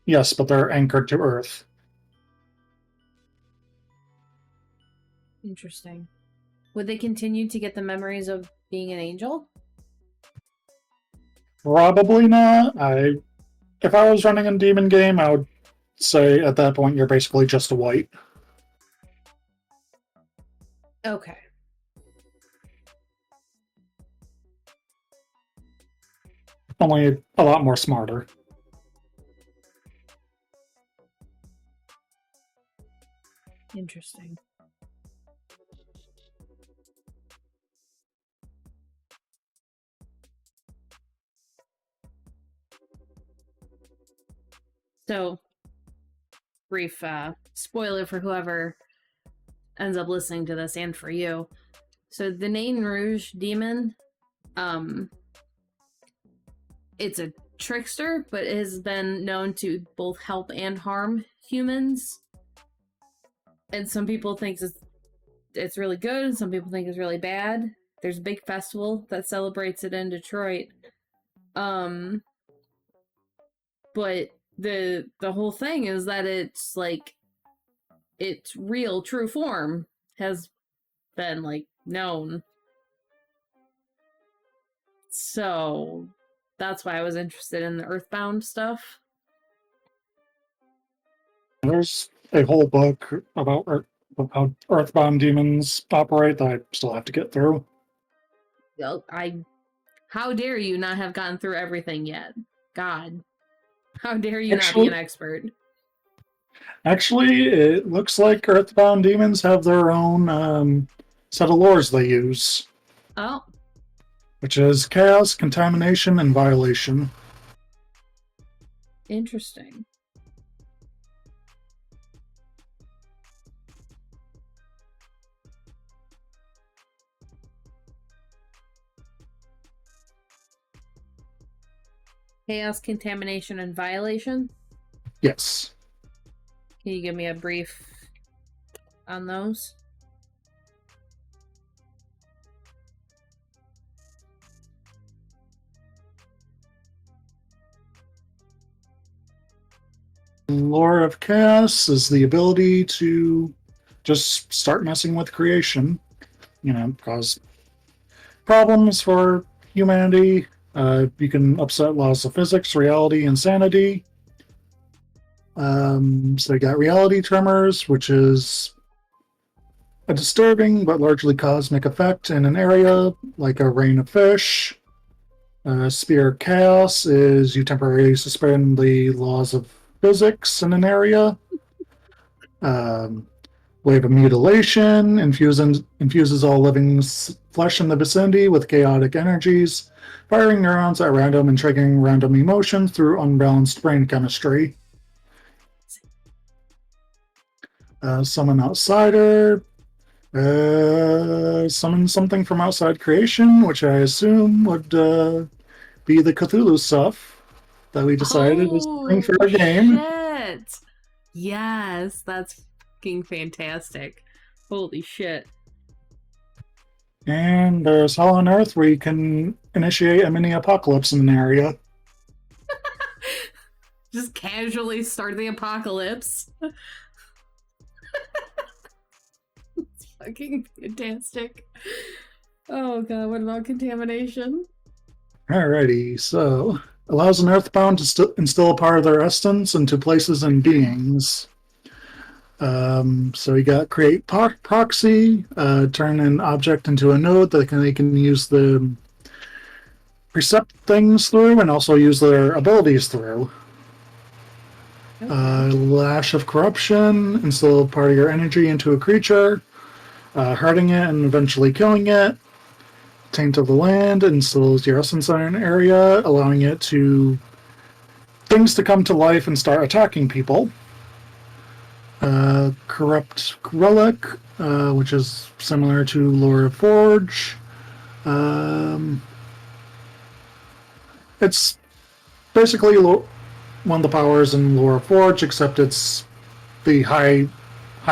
Yes, but they're anchored to Earth. Interesting. Would they continue to get the memories of being an angel? Probably not. If I was running a demon game, I would say at that point you're basically just a white. Okay. Only a lot more smarter. Interesting. So, brief spoiler for whoever ends up listening to this and for you. So the Nain Rouge demon, it's a trickster, but it has been known to both help and harm humans. And some people think it's really good, and some people think it's really bad. There's a big festival that celebrates it in Detroit. But the whole thing is that it's like its real true form has been like known. So that's why I was interested in the Earthbound stuff. There's a whole book about how Earthbound demons operate that I still have to get through. How dare you not have gotten through everything yet? God, how dare you not be an expert? Actually, it looks like Earthbound demons have their own set of lores they use. Oh. Which is chaos, contamination, and violation. Interesting. Chaos, contamination, and violation? Yes. Can you give me a brief on those? Lore of Chaos is the ability to just start messing with creation, because problems for humanity. You can upset laws of physics, reality, and sanity. So you got reality tremors, which is a disturbing but largely cosmic effect in an area, like a rain of fish. Spear of chaos is you temporarily suspend the laws of physics in an area. Um, Wave of mutilation infuses all living flesh in the vicinity with chaotic energies, firing neurons at random and triggering random emotions through unbalanced brain chemistry. Summon outsider. Summon something from outside creation, which I assume would be the Cthulhu stuff that we decided is bring for our game. Shit. Yes, that's fucking fantastic. Holy shit. And there's Hell on Earth, where you can initiate a mini apocalypse in an area. Just casually start the apocalypse. It's fucking fantastic. Oh god, what about contamination? Alrighty, so allows an Earthbound to instill a part of their essence into places and beings. So we got create proxy, turn an object into a node that they can use the precept things through, and also use their abilities through. Lash of corruption, instill part of your energy into a creature, hurting it and eventually killing it. Taint of the land instills your essence in an area, allowing it to things to come to life and start attacking people. Corrupt relic, which is similar to Lore of Forge. It's basically one of the powers in Lore of Forge, except it's the high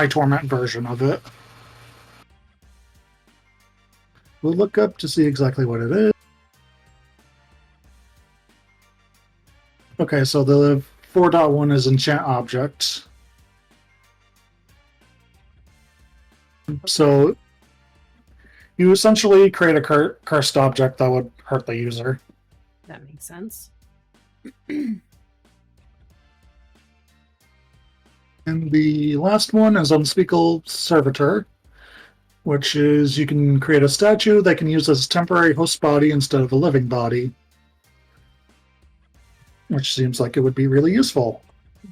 torment version of it. We'll look up to see exactly what it is. Okay, so the 4.1 is enchant object. So you essentially create a cursed object that would hurt the user. That makes sense. And the last one is Unspeakable Servitor, which is you can create a statue that can use as a temporary host body instead of a living body. Which seems like it would be really useful.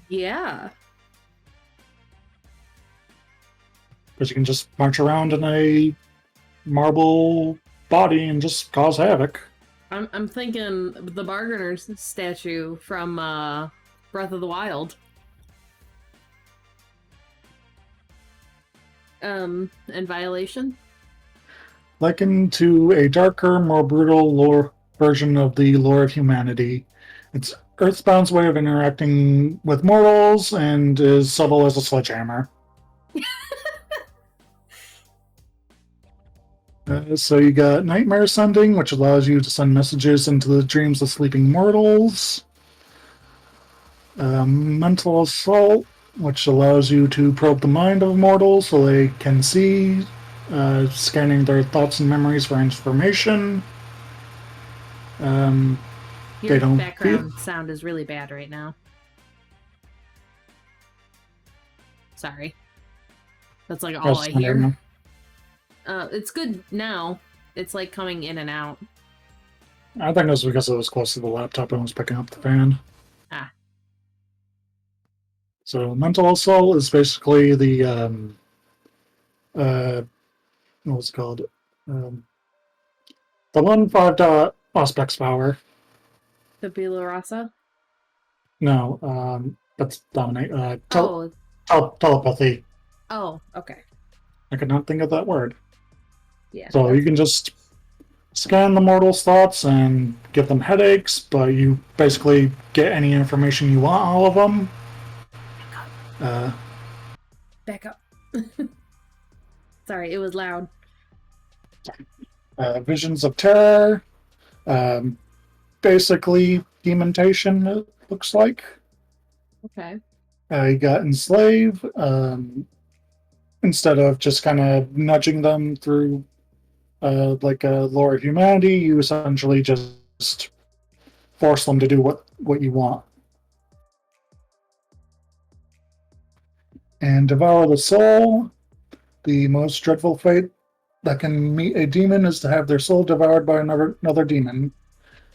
Yeah. Because you can just march around in a marble body and just cause havoc. I'm thinking the Bargainer's statue from Breath of the Wild. And Violation? Likened to a darker, more brutal lore version of the lore of humanity. It's Earthbound's way of interacting with mortals and is subtle as a sledgehammer. So you got Nightmare Sending, which allows you to send messages into the dreams of sleeping mortals. Mental Assault, which allows you to probe the mind of mortals so they can see, scanning their thoughts and memories for information. Your background sound is really bad right now. Sorry. That's like all I hear. It's good now. It's like coming in and out. I think it was because it was close to the laptop and was picking up the fan. Ah. So Mental Assault is basically the what was it called? The 1.5 Auspex power. Tabula Rasa? No, that's Dominate. Telepathy. Oh, okay. I could not think of that word. Yeah. So you can just scan the mortals' thoughts and give them headaches, but you basically get any information you want out of them. Back up. Sorry, it was loud. Visions of Terror. Basically, demontation, it looks like. Okay. You got Enslave. Instead of just kind of nudging them through like a lore of humanity, you essentially just force them to do what you want. And devour the soul. The most dreadful fate that can meet a demon is to have their soul devoured by another demon.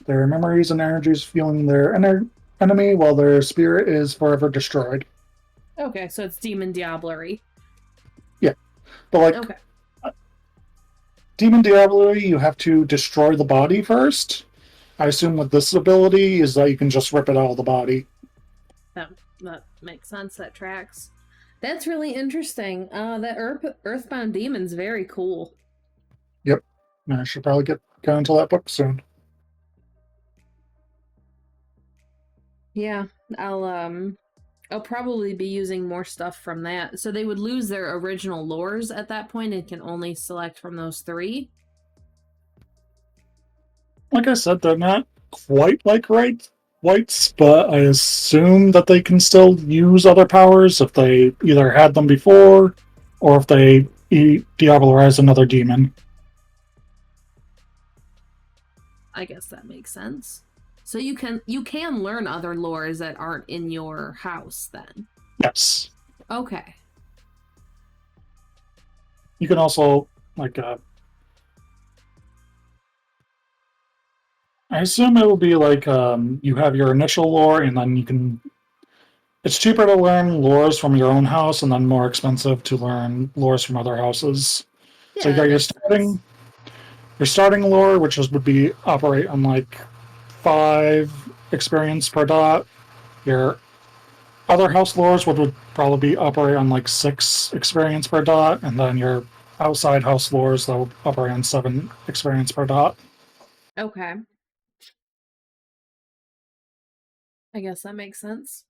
Their memories and energies fueling their enemy, while their spirit is forever destroyed. Okay, so it's demon diablerie. Yeah, but like Okay. demon diablerie, you have to destroy the body first. I assume with this ability is that you can just rip it out of the body. That makes sense. That tracks. That's really interesting. That Earthbound Demon's very cool. Yep, I should probably get into that book soon. Yeah, I'll probably be using more stuff from that. So they would lose their original lores at that point and can only select from those 3. Like I said, they're not quite like whites, but I assume that they can still use other powers if they either had them before or if they diablerize another demon. I guess that makes sense. So you can learn other lores that aren't in your house then. Yes. Okay. You can also like I assume it will be like you have your initial lore and then you can it's cheaper to learn lores from your own house and then more expensive to learn lores from other houses. Yeah, So you got your starting lore, which would be operate on like 5 experience per dot. Your other house lores would probably be operate on like 6 experience per dot, and then your outside house lores that will operate on 7 experience per dot. Okay. I guess that makes sense.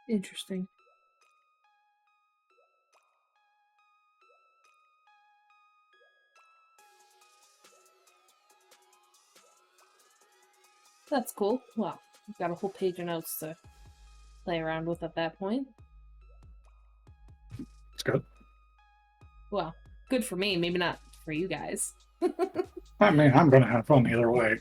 Interesting. That's cool. Well, we've got a whole page of notes to play around with at that point. It's good. Well, good for me, maybe not for you guys. I mean, I'm going to have fun either way.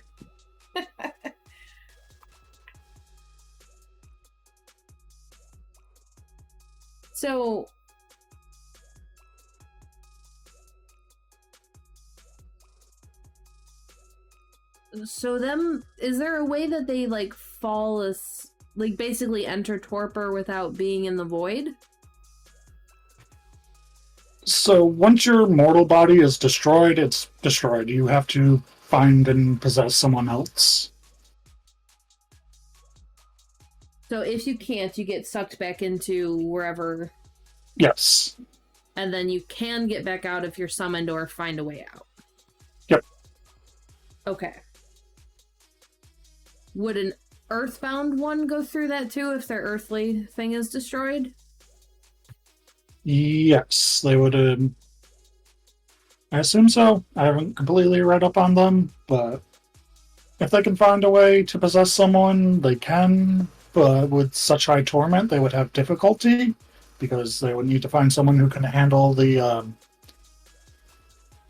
So them, is there a way that they like fall as like basically enter torpor without being in the void? So once your mortal body is destroyed, it's destroyed. You have to find and possess someone else. So if you can't, you get sucked back into wherever. Yes. And then you can get back out if you're summoned or find a way out. Yep. Okay. Would an earthbound one go through that too if their earthly thing is destroyed? Yes, they would. I assume so. I haven't completely read up on them, but if they can find a way to possess someone, they can. But with such high torment, they would have difficulty because they would need to find someone who can handle the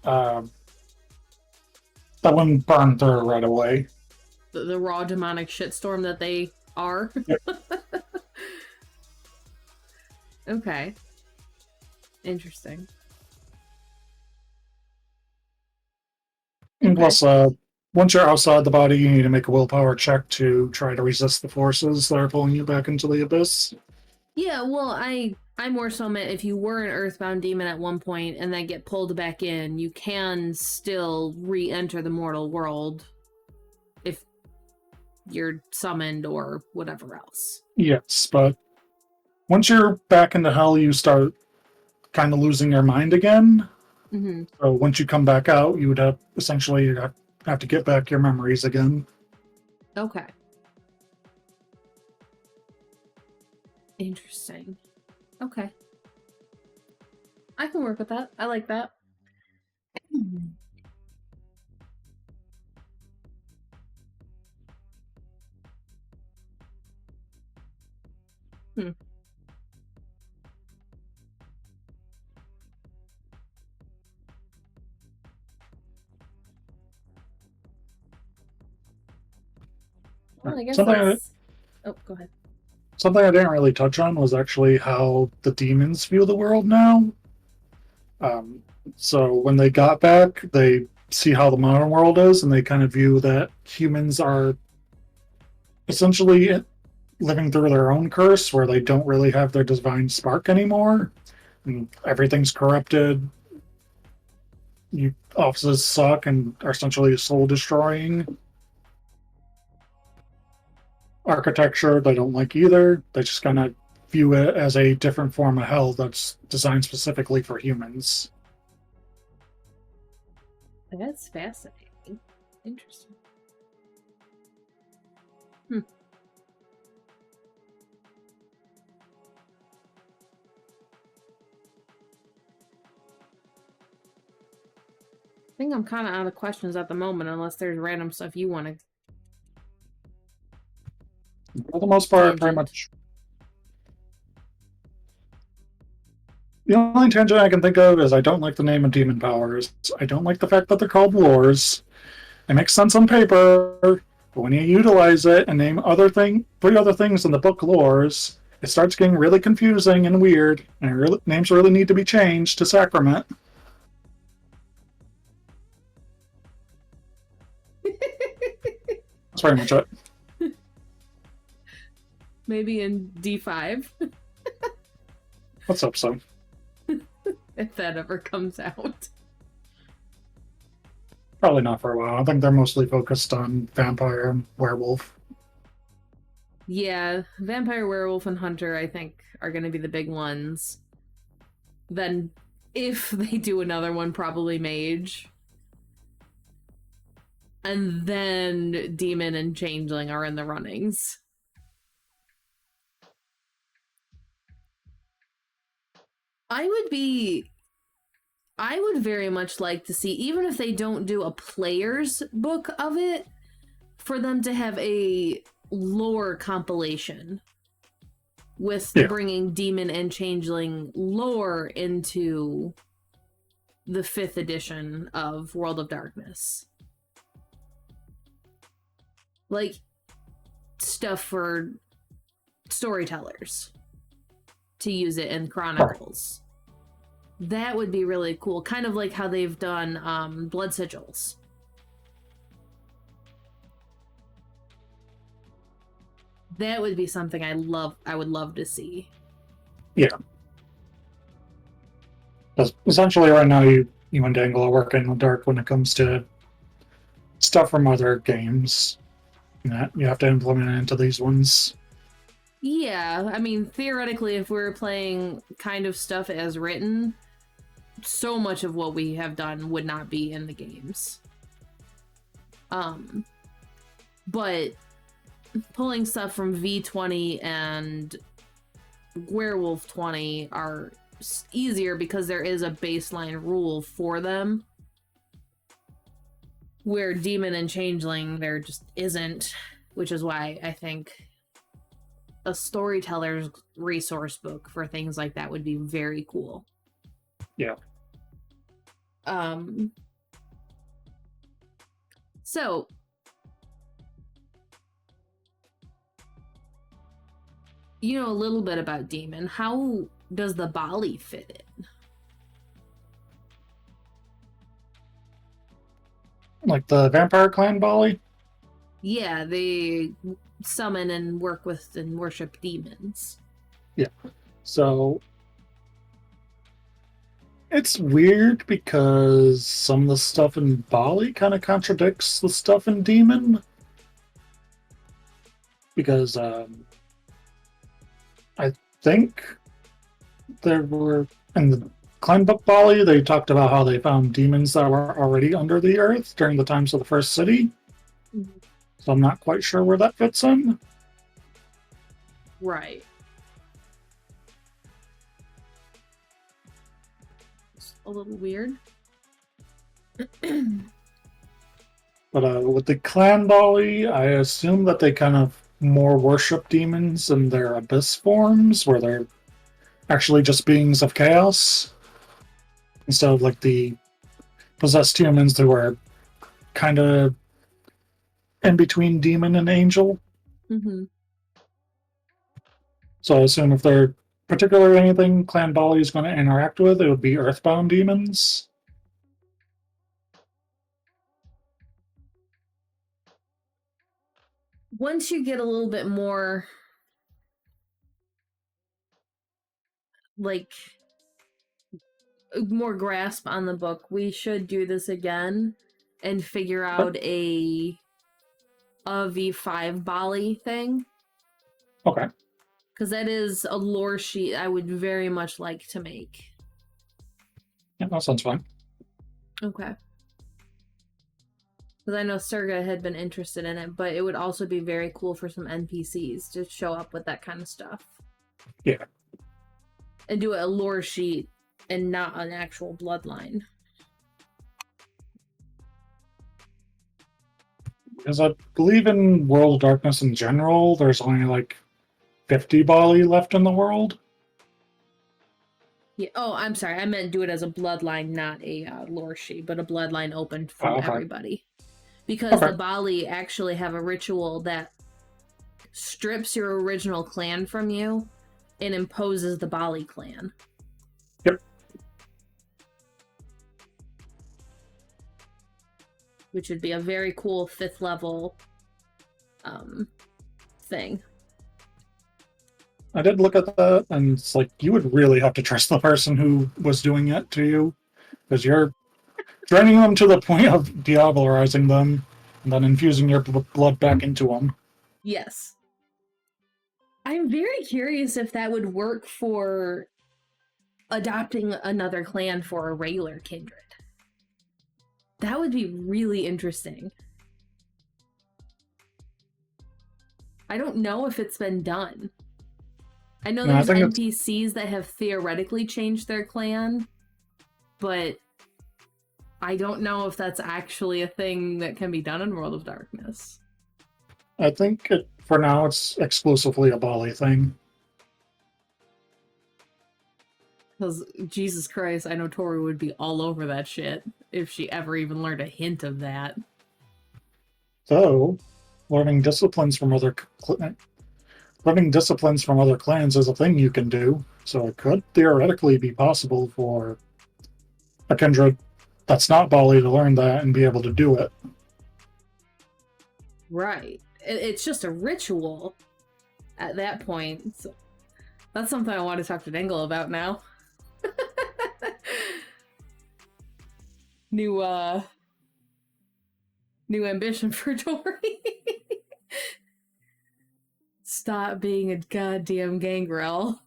that wouldn't burn through right away. The raw demonic shitstorm that they are. Yep. Okay. Interesting. And Okay. plus, once you're outside the body, you need to make a willpower check to try to resist the forces that are pulling you back into the abyss. Yeah, well, I more so meant if you were an earthbound demon at one point and then get pulled back in, you can still re-enter the mortal world if you're summoned or whatever else. Yes, but once you're back into hell, you start kind of losing your mind again. Mm-hmm. So once you come back out, you would have essentially have to get back your memories again. Okay. Interesting. Okay. I can work with that. I like that. Hmm. Well, I guess that's... Oh, go ahead. Something I didn't really touch on was actually how the demons view the world now. Um, so when they got back, they see how the modern world is, and they kind of view that humans are essentially living through their own curse, where they don't really have their divine spark anymore, and everything's corrupted. You offices suck and are essentially soul destroying. Architecture they don't like either. They just kind of view it as a different form of hell that's designed specifically for humans. That's fascinating. Interesting. Hmm. I think I'm kind of out of questions at the moment, unless there's random stuff you want to... For the most part, pretty much. The only tangent I can think of is I don't like the name of demon powers. I don't like the fact that they're called lores. It makes sense on paper, but when you utilize it and name three other things in the book lores, it starts getting really confusing and weird, and names really need to be changed to sacrament. That's pretty much it. Maybe in D5. Let's hope so. If that ever comes out. Probably not for a while. I think they're mostly focused on vampire and werewolf. Yeah, vampire, werewolf, and hunter, I think, are going to be the big ones. Then, if they do another one, probably mage. And then demon and changeling are in the runnings. I would very much like to see, even if they don't do a player's book of it, for them to have a lore compilation with bringing demon and changeling lore into the 5th edition of World of Darkness. Like, stuff for storytellers to use it in Chronicles. That would be really cool. Kind of like how they've done Blood Sigils. That would be something I would love to see. Yeah. Because essentially right now you and Dangle are working in the dark when it comes to stuff from other games that you have to implement into these ones. Yeah, I mean, theoretically, if we're playing kind of stuff as written, so much of what we have done would not be in the games. But pulling stuff from V20 and Werewolf 20 are easier because there is a baseline rule for them. Where Demon and Changeling, there just isn't, which is why I think a storyteller's resource book for things like that would be very cool. Yeah. So you know a little bit about Demon. How does the Bali fit in? Like the Vampire Clan Bali? Yeah, they summon and work with and worship demons. Yeah. So it's weird because some of the stuff in Bali kind of contradicts the stuff in Demon. Because I think there were in the Clan Book Bali, they talked about how they found demons that were already under the earth during the times of the first city. Mm-hmm. So I'm not quite sure where that fits in. Right. It's a little weird. But with the Clan Bali, I assume that they kind of more worship demons in their abyss forms, where they're actually just beings of chaos, instead of like the possessed humans who are kind of in between demon and angel. Mm-hmm. So I assume if they're particularly anything Clan Bali is going to interact with, it would be earthbound demons. Once you get a little bit more like more grasp on the book, we should do this again and figure out a V5 Bali thing. Okay. Because that is a lore sheet I would very much like to make. Yeah, that sounds fine. Okay. Because I know Serga had been interested in it, but it would also be very cool for some NPCs to show up with that kind of stuff. Yeah. And do a lore sheet and not an actual bloodline. Because I believe in World of Darkness in general, there's only like 50 Bali left in the world. Yeah. Oh, I'm sorry. I meant do it as a bloodline, not a lore sheet, but a bloodline open for everybody. Because the Bali actually have a ritual that strips your original clan from you and imposes the Bali clan. Yep. Which would be a very cool 5th level thing. I did look at that, and it's like, you would really have to trust the person who was doing it to you, because you're draining them to the point of diablerizing them, and then infusing your blood back into them. Yes. I'm very curious if that would work for adopting another clan for a regular kindred. That would be really interesting. I don't know if it's been done. I know there's NPCs that have theoretically changed their clan, but I don't know if that's actually a thing that can be done in World of Darkness. I think for now it's exclusively a Bali thing. Because, Jesus Christ, I know Tori would be all over that shit if she ever even learned a hint of that. So, learning disciplines from other clans is a thing you can do. So it could theoretically be possible for a kindred that's not Bali to learn that and be able to do it. Right. It's just a ritual at that point. So that's something I want to talk to Dingle about now. New ambition for Tori. Stop being a goddamn gangrel.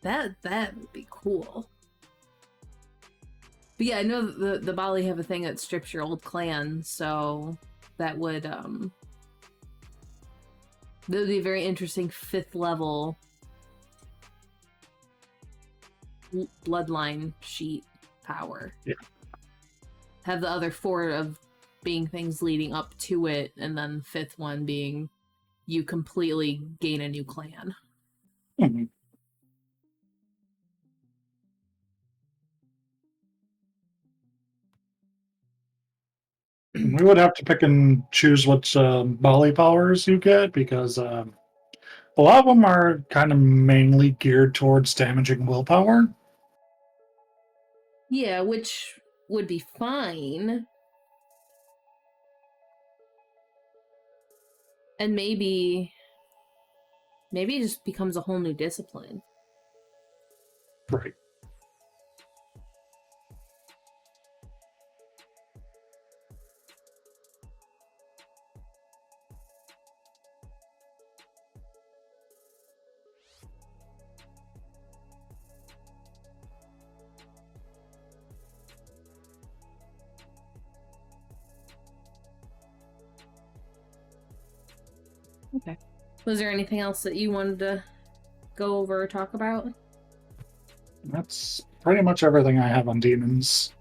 That would be cool. But yeah, I know the Bali have a thing that strips your old clan, so that would be a very interesting 5th level bloodline sheet power. Yeah. Have the other 4 of being things leading up to it, and then 5th one being you completely gain a new clan. Mm-hmm. We would have to pick and choose which Bali powers you get, because a lot of them are kind of mainly geared towards damaging willpower. Yeah, which would be fine. And maybe it just becomes a whole new discipline. Right. Okay. Was there anything else that you wanted to go over or talk about? That's pretty much everything I have on demons.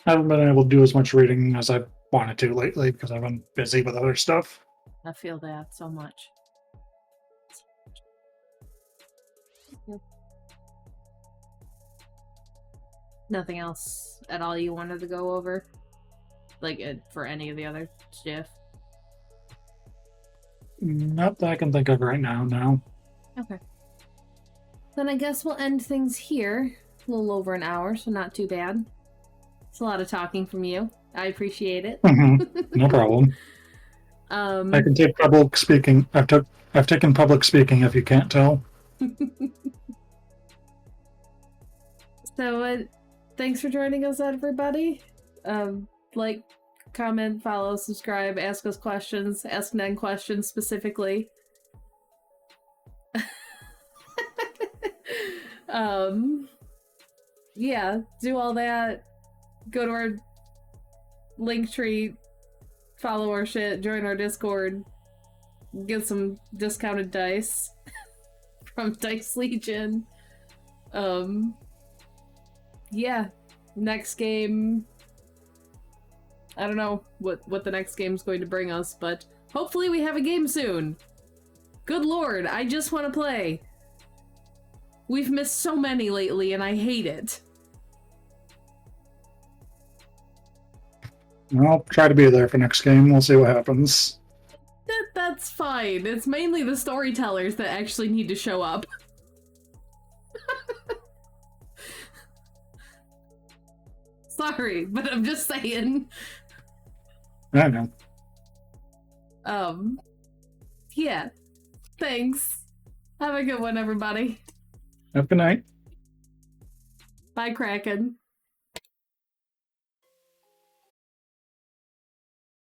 haven't been able to do as much reading as I wanted to lately because I've been busy with other stuff. I feel that so much. Nothing else at all you wanted to go over? Like, for any of the other stuff? Not that I can think of right now, no. Okay. Then I guess we'll end things here. A little over an hour, so not too bad. It's a lot of talking from you. I appreciate it. No problem. I can take public speaking. I've taken public speaking, if you can't tell. So, thanks for joining us, everybody. Like, comment, follow, subscribe, ask us questions, ask Nen questions specifically. Yeah, do all that. Go to our Linktree, follow our shit, join our Discord, get some discounted dice from Dice Legion. Yeah, next game, I don't know what the next game's going to bring us, but hopefully we have a game soon. Good lord, I just want to play. We've missed so many lately, and I hate it. I'll try to be there for next game. We'll see what happens. That's fine. It's mainly the storytellers that actually need to show up. Sorry, but I'm just saying. I know. Yeah. Thanks. Have a good one, everybody. Have a good night. Bye, Kraken.